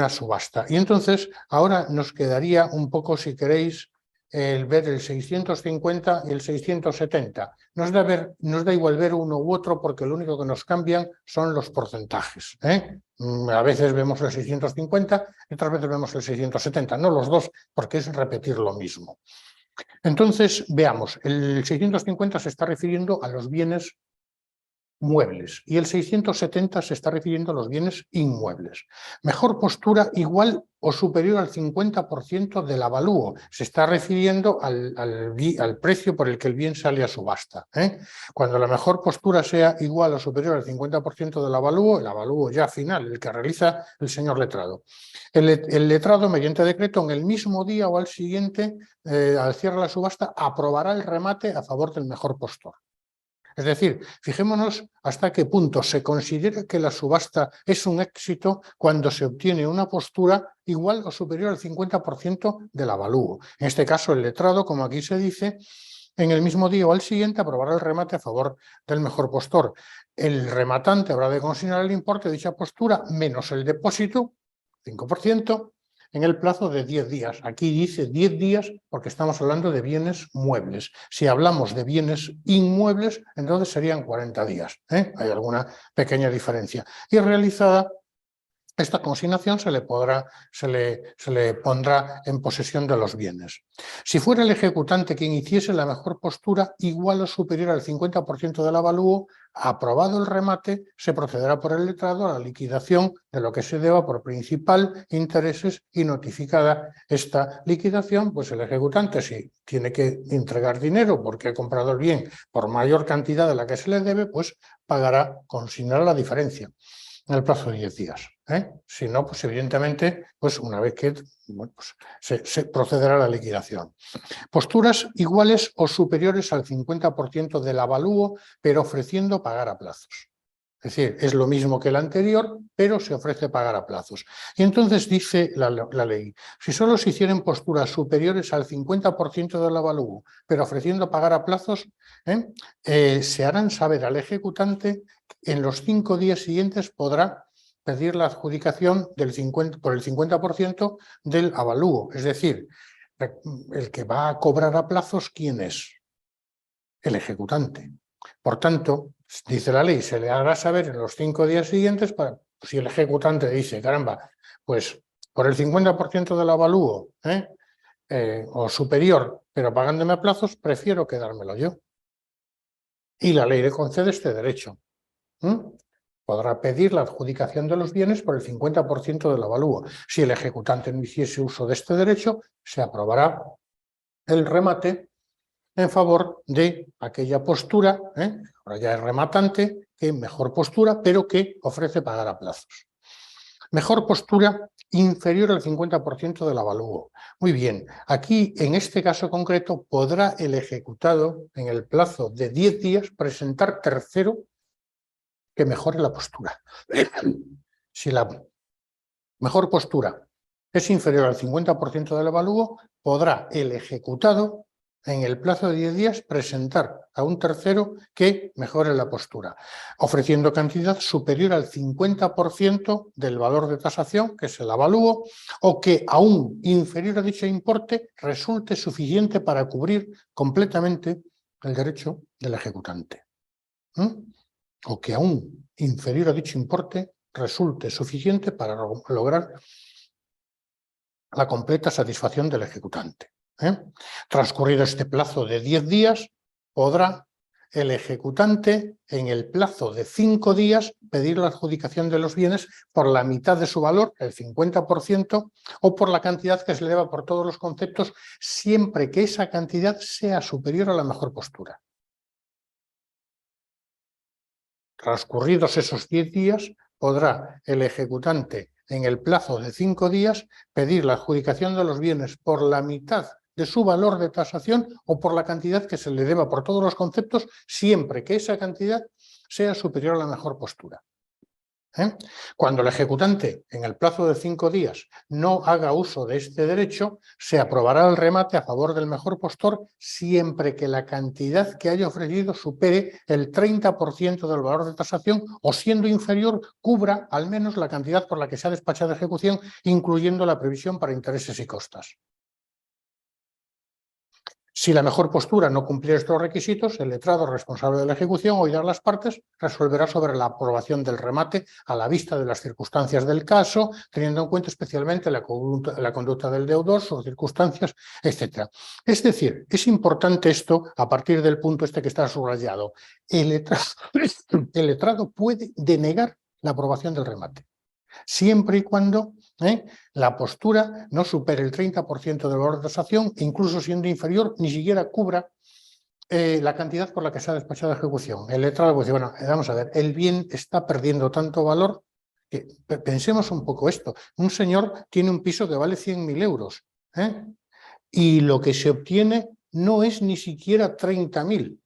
subasta. Y entonces, ahora nos quedaría un poco, si queréis, ver el 650 y el 670. Nos da igual ver uno u otro porque lo único que nos cambian son los porcentajes. A veces vemos el 650 y otras veces vemos el 670. No los dos, porque es repetir lo mismo. Entonces, veamos, el 650 se está refiriendo a los bienes muebles y el 670 se está refiriendo a los bienes inmuebles. Mejor postura igual o superior al 50% del avalúo. Se está refiriendo al precio por el que el bien sale a subasta. Cuando la mejor postura sea igual o superior al 50% del avalúo, el avalúo ya final, el que realiza el señor letrado. El letrado, mediante decreto, en el mismo día o al siguiente, al cierre de la subasta, aprobará el remate a favor del mejor postor. Es decir, fijémonos hasta qué punto se considera que la subasta es un éxito cuando se obtiene una postura igual o superior al 50% del avalúo. En este caso, el letrado, como aquí se dice, en el mismo día o al siguiente aprobará el remate a favor del mejor postor. El rematante habrá de consignar el importe de dicha postura menos el depósito, 5%, en el plazo de 10 días. Aquí dice 10 días porque estamos hablando de bienes muebles. Si hablamos de bienes inmuebles, entonces serían 40 días. Hay alguna pequeña diferencia. Y realizada esta consignación se le pondrá en posesión de los bienes. Si fuera el ejecutante quien hiciese la mejor postura igual o superior al 50% del avalúo, aprobado el remate, se procederá por el letrado a la liquidación de lo que se deba por principal, intereses y notificada esta liquidación, pues el ejecutante, si tiene que entregar dinero porque ha comprado el bien por mayor cantidad de la que se le debe, pues pagará, consignará la diferencia en el plazo de 10 días. Si no, pues evidentemente, pues una vez que pues se procederá a la liquidación. Posturas iguales o superiores al 50% del avalúo, pero ofreciendo pagar a plazos. Es decir, es lo mismo que el anterior, pero se ofrece pagar a plazos. Y entonces dice la ley, si solo se hicieran posturas superiores al 50% del avalúo, pero ofreciendo pagar a plazos, se harán saber al ejecutante en los 5 días siguientes podrá pedir la adjudicación por el 50% del avalúo. Es decir, el que va a cobrar a plazos, ¿quién es? El ejecutante. Por tanto, dice la ley, se le hará saber en los 5 días siguientes, si el ejecutante dice, caramba, pues por el 50% del avalúo o superior, pero pagándome a plazos, prefiero quedármelo yo. Y la ley le concede este derecho. Podrá pedir la adjudicación de los bienes por el 50% del avalúo. Si el ejecutante no hiciese uso de este derecho, se aprobará el remate en favor de aquella postura, ahora ya es rematante, que mejor postura, pero que ofrece pagar a plazos. Mejor postura inferior al 50% del avalúo. Muy bien, aquí en este caso concreto podrá el ejecutado en el plazo de 10 días presentar tercero que mejore la postura. Si la mejor postura es inferior al 50% del avalúo, podrá el ejecutado en el plazo de 10 días presentar a un tercero que mejore la postura, ofreciendo cantidad superior al 50% del valor de tasación, que es el avalúo, o que aún inferior a dicho importe resulte suficiente para cubrir completamente el derecho del ejecutante. O que aún inferior a dicho importe resulte suficiente para lograr la completa satisfacción del ejecutante. Transcurrido este plazo de 10 días, podrá el ejecutante en el plazo de 5 días pedir la adjudicación de los bienes por la mitad de su valor, el 50%, o por la cantidad que se le deba por todos los conceptos, siempre que esa cantidad sea superior a la mejor postura. Transcurridos esos 10 días, podrá el ejecutante en el plazo de 5 días pedir la adjudicación de los bienes por la mitad de su valor de tasación o por la cantidad que se le deba por todos los conceptos, siempre que esa cantidad sea superior a la mejor postura. Cuando el ejecutante en el plazo de 5 días no haga uso de este derecho, se aprobará el remate a favor del mejor postor siempre que la cantidad que haya ofrecido supere el 30% del valor de tasación o, siendo inferior, cubra al menos la cantidad por la que se ha despachado de ejecución, incluyendo la previsión para intereses y costas. Si la mejor postura no cumpliera estos requisitos, el letrado responsable de la ejecución oirá a las partes, resolverá sobre la aprobación del remate a la vista de las circunstancias del caso, teniendo en cuenta especialmente la conducta del deudor, sus circunstancias, etc. Es decir, es importante esto a partir del punto este que está subrayado. El letrado puede denegar la aprobación del remate, siempre y cuando la postura no supere el 30% del valor de tasación, e incluso siendo inferior, ni siquiera cubra la cantidad por la que se ha despachado de ejecución. El letrado puede decir, bueno, vamos a ver, el bien está perdiendo tanto valor que pensemos un poco esto. Un señor tiene un piso que vale 100.000 euros y lo que se obtiene no es ni siquiera 30.000.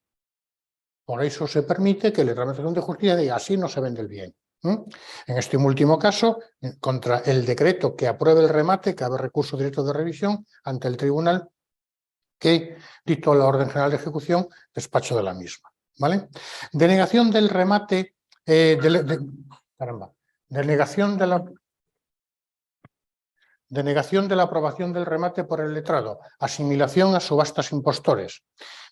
Por eso se permite que la Administración de Justicia diga, así no se vende el bien. En este último caso, contra el decreto que apruebe el remate, cabe recurso directo de revisión ante el tribunal que dictó la orden general de ejecución, despacho de la misma. ¿Vale? Denegación del remate, denegación de la aprobación del remate por el letrado, asimilación a subastas impostores.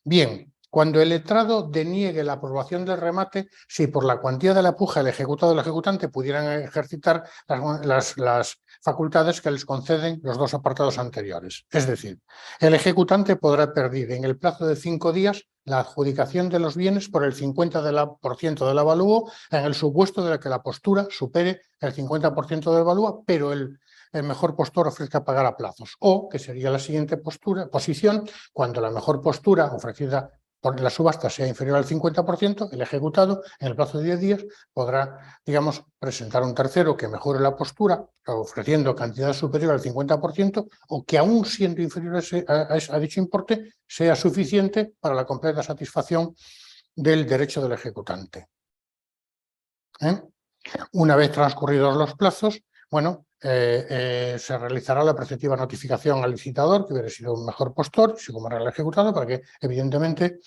Bien, cuando el letrado deniegue la aprobación del remate, si por la cuantía de la puja el ejecutado o el ejecutante pudieran ejercitar las facultades que les conceden los dos apartados anteriores. Es decir, el ejecutante podrá pedir en el plazo de 5 días la adjudicación de los bienes por el 50% del avalúo en el supuesto de que la postura supere el 50% del avalúo, pero el mejor postor ofrezca pagar a plazos. O, que sería la siguiente posición, cuando la mejor postura ofrecida por la subasta sea inferior al 50%, el ejecutado en el plazo de 10 días podrá, digamos, presentar un tercero que mejore la postura ofreciendo cantidad superior al 50% o que aún siendo inferior a dicho importe sea suficiente para la completa satisfacción del derecho del ejecutante. Una vez transcurridos los plazos, bueno, se realizará la preceptiva notificación al licitador, que hubiera sido un mejor postor, y se sumará al ejecutado para que, evidentemente,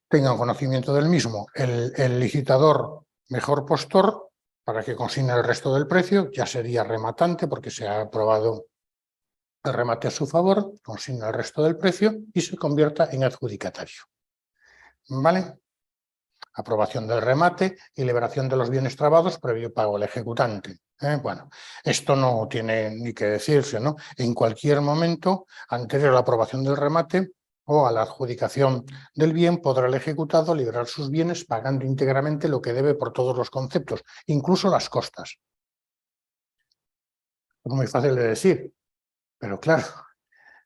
tengan conocimiento del mismo. El licitador mejor postor, para que consigne el resto del precio, ya sería rematante, porque se ha aprobado el remate a su favor, consigna el resto del precio y se convierta en adjudicatario. ¿Vale? Aprobación del remate y liberación de los bienes trabados previo pago al ejecutante. Bueno, esto no tiene ni que decirse, ¿no? En cualquier momento, anterior a la aprobación del remate o a la adjudicación del bien, podrá el ejecutado liberar sus bienes pagando íntegramente lo que debe por todos los conceptos, incluso las costas. Es muy fácil de decir, pero claro,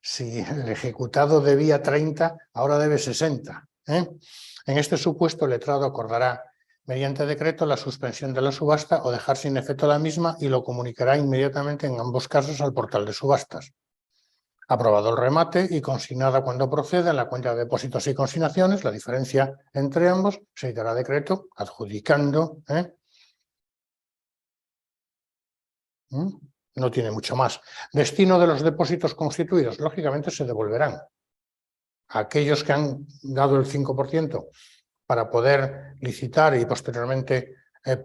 si el ejecutado debía 30, ahora debe 60. En este supuesto, el letrado acordará mediante decreto la suspensión de la subasta o dejar sin efecto la misma y lo comunicará inmediatamente en ambos casos al portal de subastas. Aprobado el remate y consignada cuando proceda en la cuenta de depósitos y consignaciones, la diferencia entre ambos se editará decreto adjudicando. No tiene mucho más. Destino de los depósitos constituidos, lógicamente se devolverán. Aquellos que han dado el 5% para poder licitar y posteriormente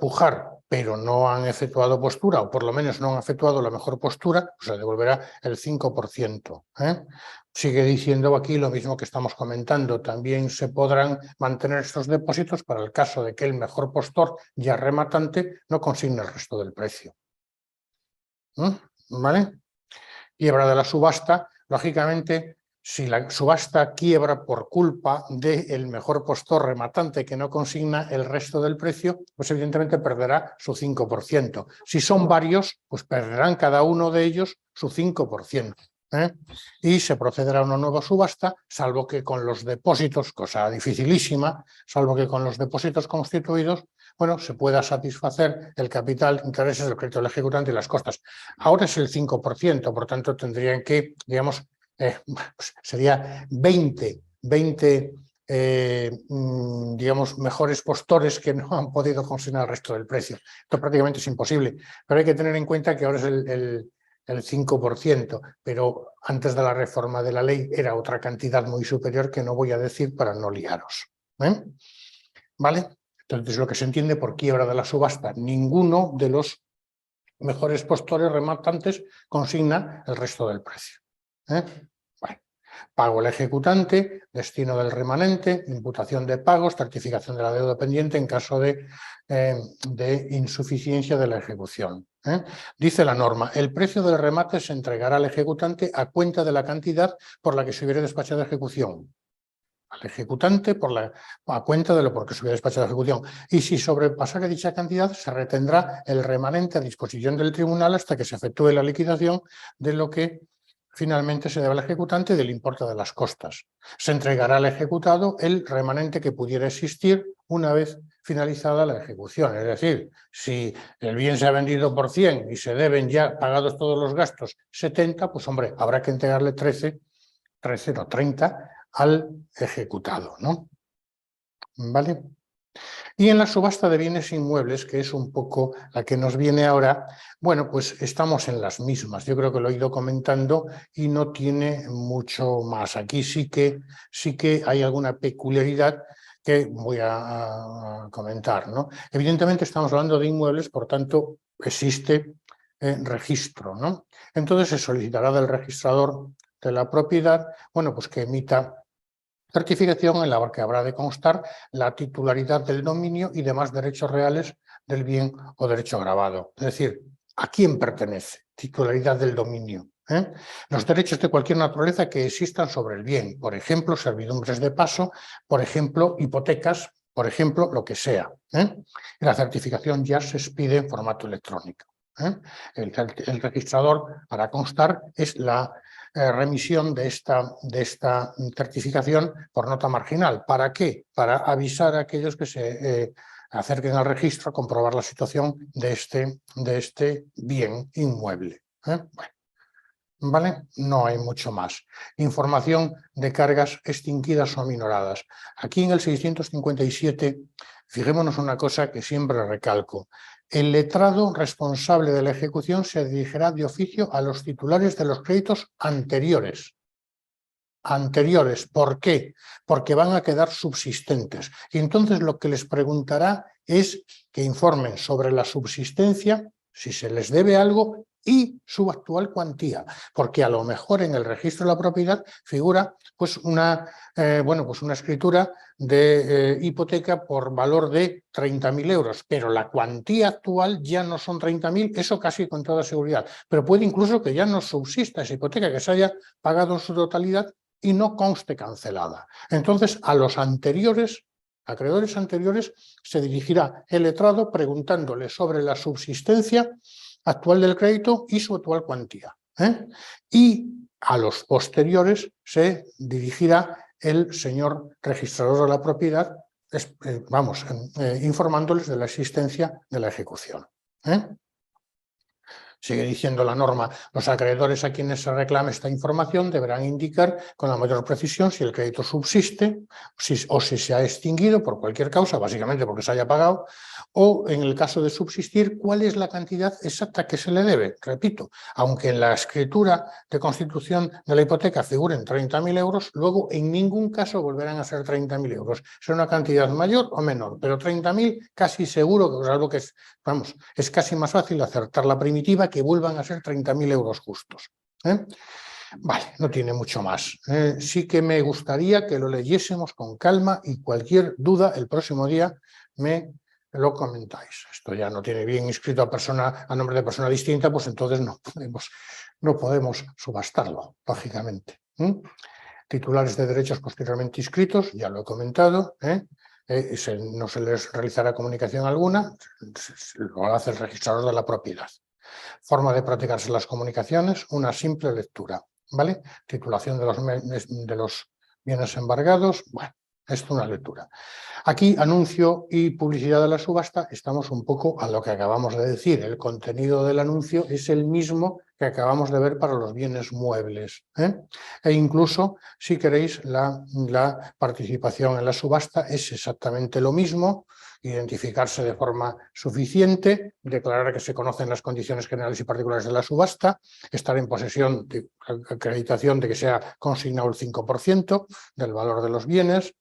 pujar, pero no han efectuado postura, o por lo menos no han efectuado la mejor postura, pues se devolverá el 5%. Sigue diciendo aquí lo mismo que estamos comentando. También se podrán mantener estos depósitos para el caso de que el mejor postor, ya rematante, no consigne el resto del precio. ¿Vale? Quiebra de la subasta, lógicamente, si la subasta quiebra por culpa del mejor postor rematante que no consigna el resto del precio, pues evidentemente perderá su 5%. Si son varios, pues perderán cada uno de ellos su 5%. Y se procederá a una nueva subasta, salvo que con los depósitos, cosa dificilísima, salvo que con los depósitos constituidos, bueno, se pueda satisfacer el capital, intereses, el crédito del ejecutante y las costas. Ahora es el 5%, por tanto tendrían que, digamos, sería 20 digamos, mejores postores que no han podido consignar el resto del precio. Esto prácticamente es imposible, pero hay que tener en cuenta que ahora es el 5%, pero antes de la reforma de la ley era otra cantidad muy superior que no voy a decir para no liaros. ¿Vale? Entonces, lo que se entiende por quiebra de la subasta, ninguno de los mejores postores rematantes consigna el resto del precio. Bueno, Pago al ejecutante, destino del remanente, imputación de pagos, certificación de la deuda pendiente en caso de insuficiencia de la ejecución. Dice la norma, el precio del remate se entregará al ejecutante a cuenta de la cantidad por la que se hubiera despachado de ejecución. Al ejecutante a cuenta de lo por que se hubiera despachado de ejecución. Y si sobrepasara dicha cantidad, se retendrá el remanente a disposición del tribunal hasta que se efectúe la liquidación de lo que finalmente se debe al ejecutante del importe de las costas. Se entregará al ejecutado el remanente que pudiera existir una vez finalizada la ejecución. Es decir, si el bien se ha vendido por 100 y se deben ya pagados todos los gastos 70, pues hombre, habrá que entregarle 13 o 30 al ejecutado, ¿no? ¿Vale? Y en la subasta de bienes inmuebles, que es un poco la que nos viene ahora, bueno, pues estamos en las mismas. Yo creo que lo he ido comentando y no tiene mucho más. Aquí sí que hay alguna peculiaridad que voy a comentar, ¿no? Evidentemente estamos hablando de inmuebles, por tanto existe registro, ¿no? Entonces se solicitará del registrador de la propiedad, bueno, pues que emita certificación en la que habrá de constar la titularidad del dominio y demás derechos reales del bien o derecho grabado. Es decir, ¿a quién pertenece? Titularidad del dominio. Los derechos de cualquier naturaleza que existan sobre el bien, por ejemplo, servidumbres de paso, por ejemplo, hipotecas, por ejemplo, lo que sea. La certificación ya se expide en formato electrónico. El registrador, para constar, es la remisión de esta certificación por nota marginal. ¿Para qué? Para avisar a aquellos que se acerquen al registro a comprobar la situación de este bien inmueble. Bueno, ¿vale? No hay mucho más. Información de cargas extinguidas o aminoradas. Aquí en el 657, fijémonos una cosa que siempre recalco. El letrado responsable de la ejecución se dirigirá de oficio a los titulares de los créditos anteriores. Anteriores, ¿por qué? Porque van a quedar subsistentes. Y entonces lo que les preguntará es que informen sobre la subsistencia, si se les debe algo, y su actual cuantía, porque a lo mejor en el registro de la propiedad figura pues una escritura de hipoteca por valor de 30.000 euros, pero la cuantía actual ya no son 30.000, eso casi con toda seguridad, pero puede incluso que ya no subsista esa hipoteca, que se haya pagado en su totalidad y no conste cancelada. Entonces, a los acreedores anteriores, se dirigirá el letrado preguntándole sobre la subsistencia actual del crédito y su actual cuantía. Y a los posteriores se dirigirá el señor registrador de la propiedad, informándoles de la existencia de la ejecución. Sigue diciendo la norma, los acreedores a quienes se reclame esta información deberán indicar con la mayor precisión si el crédito subsiste o si se ha extinguido por cualquier causa, básicamente porque se haya pagado, o en el caso de subsistir, cuál es la cantidad exacta que se le debe. Repito, aunque en la escritura de constitución de la hipoteca figuren 30.000 euros, luego en ningún caso volverán a ser 30.000 euros. Será una cantidad mayor o menor, pero 30.000 casi seguro, que es algo que es casi más fácil acertar la primitiva que vuelvan a ser 30.000 euros justos. Vale, no tiene mucho más. Sí que me gustaría que lo leyésemos con calma y cualquier duda el próximo día me lo comentáis. Esto ya no tiene bien inscrito a nombre de persona distinta, pues entonces no podemos subastarlo, lógicamente. Titulares de derechos posteriormente inscritos, ya lo he comentado, no se les realizará comunicación alguna, lo hace el registrador de la propiedad. Forma de practicarse las comunicaciones, una simple lectura, ¿vale? Titulación de los bienes embargados, bueno, esto es una lectura. Aquí, anuncio y publicidad de la subasta, estamos un poco a lo que acabamos de decir. El contenido del anuncio es el mismo que acabamos de ver para los bienes muebles. E incluso, si queréis, la participación en la subasta es exactamente lo mismo, identificarse de forma suficiente, declarar que se conocen las condiciones generales y particulares de la subasta, estar en posesión de acreditación de que se ha consignado el 5% del valor de los bienes.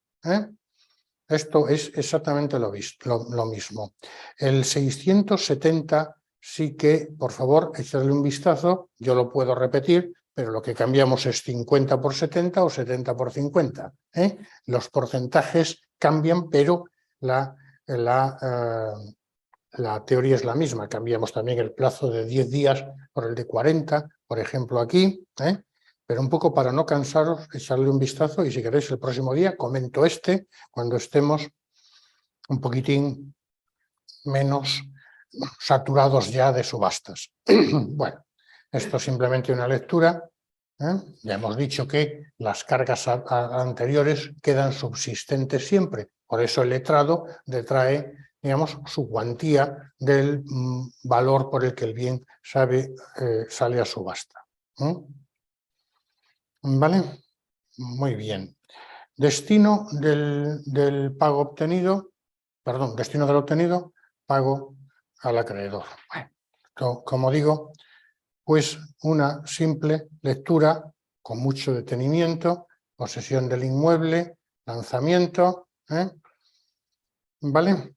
Esto es exactamente lo mismo. El 670 sí que, por favor, echadle un vistazo, yo lo puedo repetir, pero lo que cambiamos es 50 por 70 o 70 por 50. Los porcentajes cambian, pero la teoría es la misma. Cambiamos también el plazo de 10 días por el de 40, por ejemplo aquí, pero un poco para no cansaros, echarle un vistazo y si queréis el próximo día comento cuando estemos un poquitín menos saturados ya de subastas. Bueno, esto es simplemente una lectura. Ya hemos dicho que las cargas anteriores quedan subsistentes siempre. Por eso el letrado detrae, digamos, su cuantía del valor por el que el bien sale a subasta. ¿Vale? Muy bien. Destino del pago obtenido, perdón, destino del obtenido, pago al acreedor. Bueno, como digo, pues una simple lectura con mucho detenimiento, posesión del inmueble, lanzamiento, ¿vale?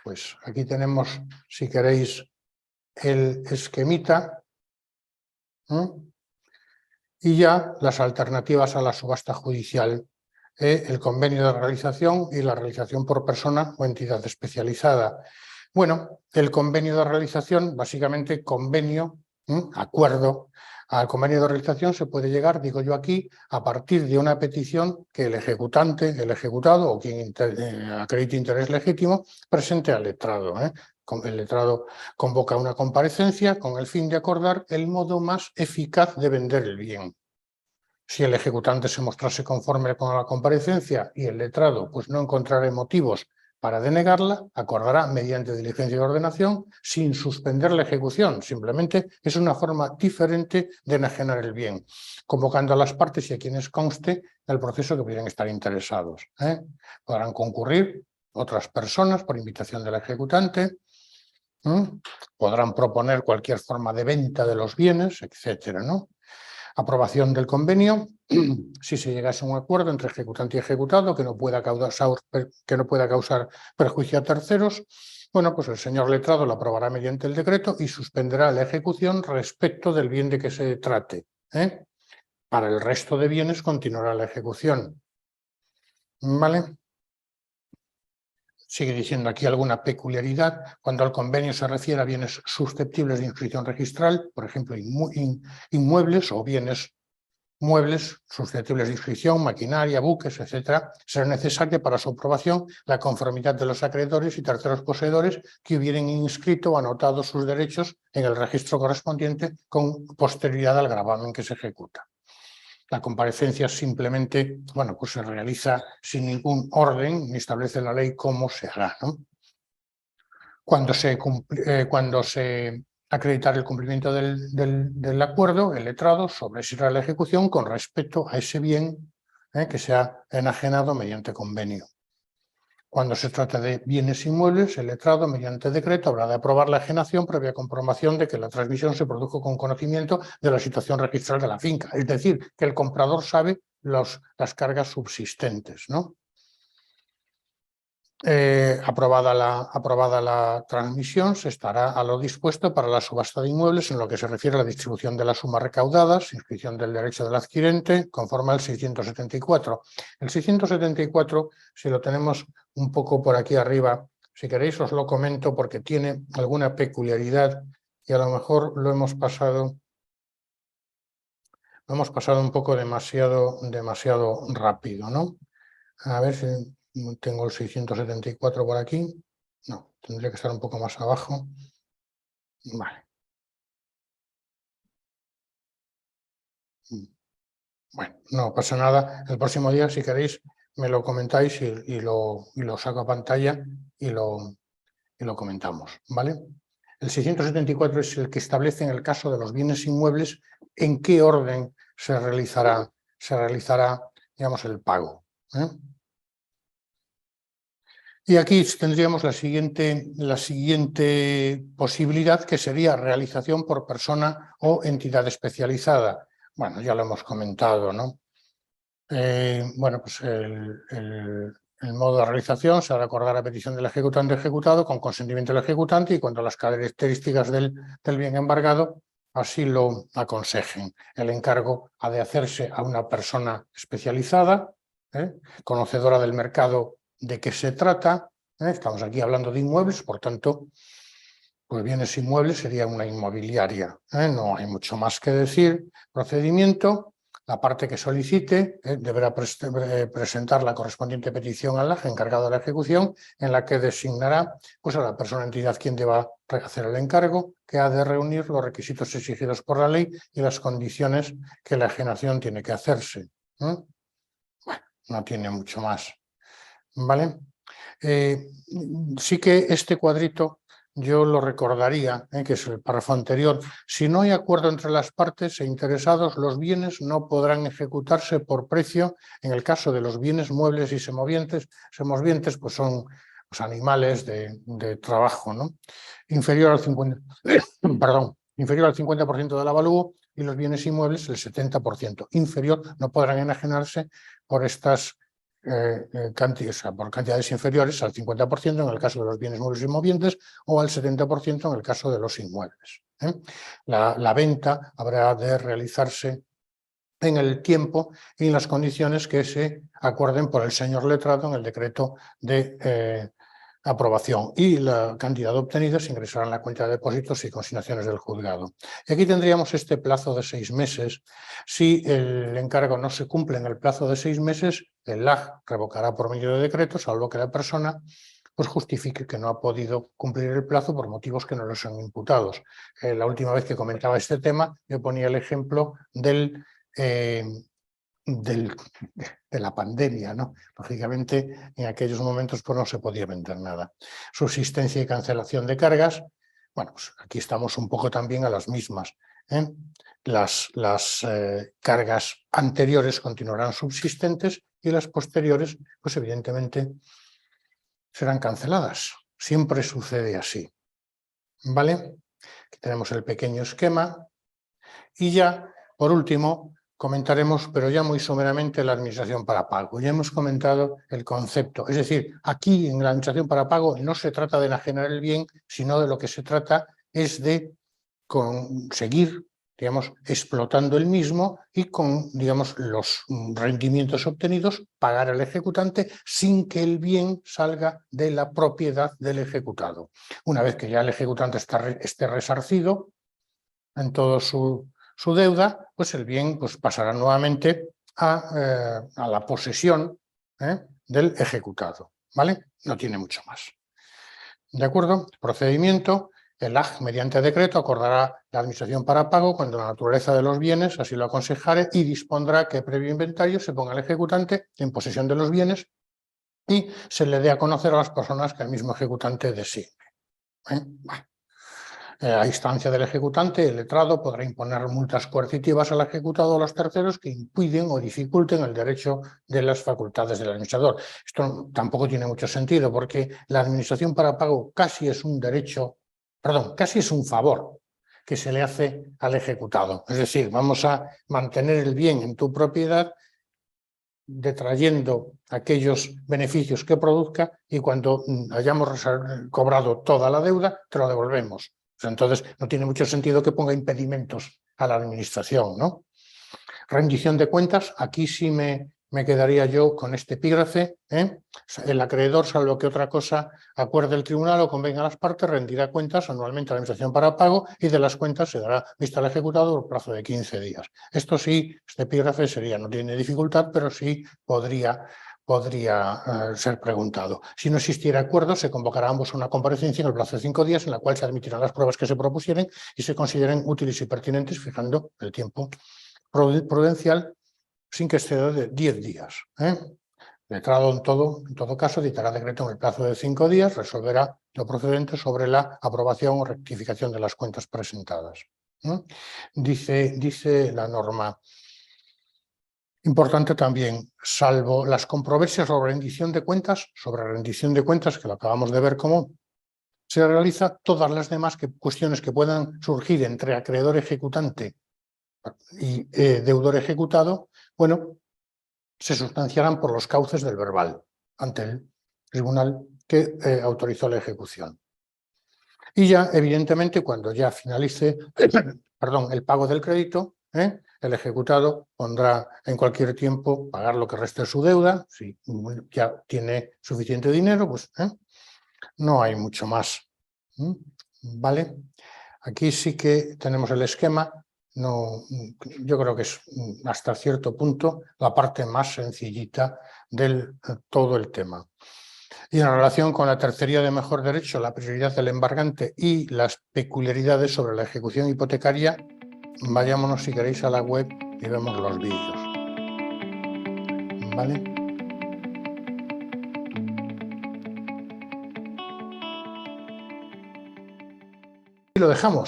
Pues aquí tenemos, si queréis, el esquemita, y ya las alternativas a la subasta judicial, el convenio de realización y la realización por persona o entidad especializada. Bueno, el convenio de realización, básicamente convenio, acuerdo. Al convenio de realización se puede llegar, digo yo aquí, a partir de una petición que el ejecutante, el ejecutado o quien acredite interés legítimo presente al letrado. El letrado convoca una comparecencia con el fin de acordar el modo más eficaz de vender el bien. Si el ejecutante se mostrase conforme con la comparecencia y el letrado pues no encontrare motivos para denegarla, acordará mediante diligencia de ordenación sin suspender la ejecución. Simplemente es una forma diferente de enajenar el bien, convocando a las partes y a quienes conste el proceso que pudieran estar interesados. Podrán concurrir otras personas por invitación del ejecutante, podrán proponer cualquier forma de venta de los bienes, etcétera, ¿no? Aprobación del convenio, si se llegase a un acuerdo entre ejecutante y ejecutado que no pueda causar perjuicio a terceros, bueno, pues el señor letrado lo aprobará mediante el decreto y suspenderá la ejecución respecto del bien de que se trate. Para el resto de bienes continuará la ejecución. ¿Vale? Sigue diciendo aquí alguna peculiaridad. Cuando al convenio se refiere a bienes susceptibles de inscripción registral, por ejemplo, inmuebles o bienes muebles susceptibles de inscripción, maquinaria, buques, etcétera, será necesaria para su aprobación la conformidad de los acreedores y terceros poseedores que hubieran inscrito o anotado sus derechos en el registro correspondiente con posterioridad al gravamen que se ejecuta. La comparecencia simplemente, bueno, pues se realiza sin ningún orden ni establece la ley cómo se hará, ¿no? Cuando se acreditar el cumplimiento del acuerdo, el letrado sobreserá la ejecución con respecto a ese bien que se ha enajenado mediante convenio. Cuando se trata de bienes inmuebles, el letrado, mediante decreto, habrá de aprobar la enajenación previa comprobación de que la transmisión se produjo con conocimiento de la situación registral de la finca. Es decir, que el comprador sabe las cargas subsistentes, ¿no? Aprobada la transmisión, se estará a lo dispuesto para la subasta de inmuebles en lo que se refiere a la distribución de las sumas recaudadas, inscripción del derecho del adquirente, conforme al 674. El 674, si lo tenemos un poco por aquí arriba, si queréis os lo comento porque tiene alguna peculiaridad y a lo mejor lo hemos pasado un poco demasiado rápido, ¿no? A ver si tengo el 674 por aquí. No, tendría que estar un poco más abajo. Vale. Bueno, no pasa nada. El próximo día, si queréis, me lo comentáis y lo saco a pantalla y lo comentamos, ¿vale? El 674 es el que establece en el caso de los bienes inmuebles en qué orden se realizará digamos, el pago. Y aquí tendríamos la siguiente posibilidad, que sería realización por persona o entidad especializada. Bueno, ya lo hemos comentado, ¿no? Bueno, pues el modo de realización se ha de acordar a petición del ejecutante ejecutado con consentimiento del ejecutante y cuando las características del bien embargado así lo aconsejen. El encargo ha de hacerse a una persona especializada, conocedora del mercado de qué se trata. Estamos aquí hablando de inmuebles, por tanto, pues bienes inmuebles sería una inmobiliaria. No hay mucho más que decir. Procedimiento: la parte que solicite deberá presentar la correspondiente petición al encargado de la ejecución, en la que designará pues, a la persona o entidad quien deba hacer el encargo, que ha de reunir los requisitos exigidos por la ley y las condiciones que la ejecución tiene que hacerse. Bueno, no tiene mucho más. ¿Vale? Sí que este cuadrito yo lo recordaría, que es el párrafo anterior. Si no hay acuerdo entre las partes e interesados, los bienes no podrán ejecutarse por precio. En el caso de los bienes muebles y semovientes pues son pues, animales de trabajo, ¿no? Inferior al 50% del avalúo, y los bienes inmuebles el 70%. Inferior no podrán enajenarse por estas por cantidades inferiores al 50% en el caso de los bienes muebles y movientes o al 70% en el caso de los inmuebles. La venta habrá de realizarse en el tiempo y en las condiciones que se acuerden por el señor letrado en el decreto de aprobación, y la cantidad obtenida se ingresará en la cuenta de depósitos y consignaciones del juzgado. Y aquí tendríamos este plazo de 6 meses. Si el encargo no se cumple en el plazo de 6 meses, el LAJ revocará por medio de decreto, salvo que la persona pues justifique que no ha podido cumplir el plazo por motivos que no le son imputados. La última vez que comentaba este tema, yo ponía el ejemplo de la pandemia, ¿no? Lógicamente, en aquellos momentos pues, no se podía vender nada. Subsistencia y cancelación de cargas. Bueno, pues aquí estamos un poco también a las mismas. Las cargas anteriores continuarán subsistentes y las posteriores, pues evidentemente, serán canceladas. Siempre sucede así. ¿Vale? Aquí tenemos el pequeño esquema. Y ya, por último, comentaremos, pero ya muy someramente, la administración para pago. Ya hemos comentado el concepto. Es decir, aquí en la administración para pago no se trata de enajenar el bien, sino de lo que se trata es de conseguir, digamos, explotando el mismo y con, digamos, los rendimientos obtenidos, pagar al ejecutante sin que el bien salga de la propiedad del ejecutado. Una vez que ya el ejecutante esté resarcido en todo su deuda, pues el bien pues, pasará nuevamente a la posesión del ejecutado. ¿Vale? No tiene mucho más. ¿De acuerdo? Procedimiento. El AJ, mediante decreto, acordará la administración para pago cuando la naturaleza de los bienes así lo aconsejare y dispondrá que previo inventario se ponga al ejecutante en posesión de los bienes y se le dé a conocer a las personas que el mismo ejecutante designe. Bueno. A instancia del ejecutante, el letrado podrá imponer multas coercitivas al ejecutado o a los terceros que impiden o dificulten el derecho de las facultades del administrador. Esto tampoco tiene mucho sentido porque la administración para pago casi es un derecho, casi es un favor que se le hace al ejecutado. Es decir, vamos a mantener el bien en tu propiedad detrayendo aquellos beneficios que produzca y cuando hayamos cobrado toda la deuda, te lo devolvemos. Entonces, no tiene mucho sentido que ponga impedimentos a la administración, ¿no? Rendición de cuentas, aquí sí me quedaría yo con este epígrafe. El acreedor, salvo que otra cosa acuerde el tribunal o convenga a las partes, rendirá cuentas anualmente a la administración para pago y de las cuentas se dará vista al ejecutado por plazo de 15 días. Esto sí, este epígrafe sería, no tiene dificultad, pero sí podría ser preguntado. Si no existiera acuerdo, se convocará a ambos a una comparecencia en el plazo de 5 días en la cual se admitirán las pruebas que se propusieren y se consideren útiles y pertinentes, fijando el tiempo prudencial sin que exceda de 10 días. Letrado en todo caso dictará decreto en el plazo de 5 días, resolverá lo procedente sobre la aprobación o rectificación de las cuentas presentadas. Dice la norma. Importante también, salvo las controversias sobre rendición de cuentas, que lo acabamos de ver cómo se realiza, todas las demás cuestiones que puedan surgir entre acreedor ejecutante y deudor ejecutado, bueno, se sustanciarán por los cauces del verbal ante el tribunal que autorizó la ejecución. Y ya, evidentemente, cuando ya finalice perdón, el pago del crédito, el ejecutado pondrá en cualquier tiempo pagar lo que reste de su deuda. Si ya tiene suficiente dinero, pues no hay mucho más. ¿Vale? Aquí sí que tenemos el esquema. No, yo creo que es hasta cierto punto la parte más sencillita de todo el tema. Y en relación con la tercería de mejor derecho, la prioridad del embargante y las peculiaridades sobre la ejecución hipotecaria, vayámonos si queréis a la web y vemos los vídeos. ¿Vale? Y lo dejamos.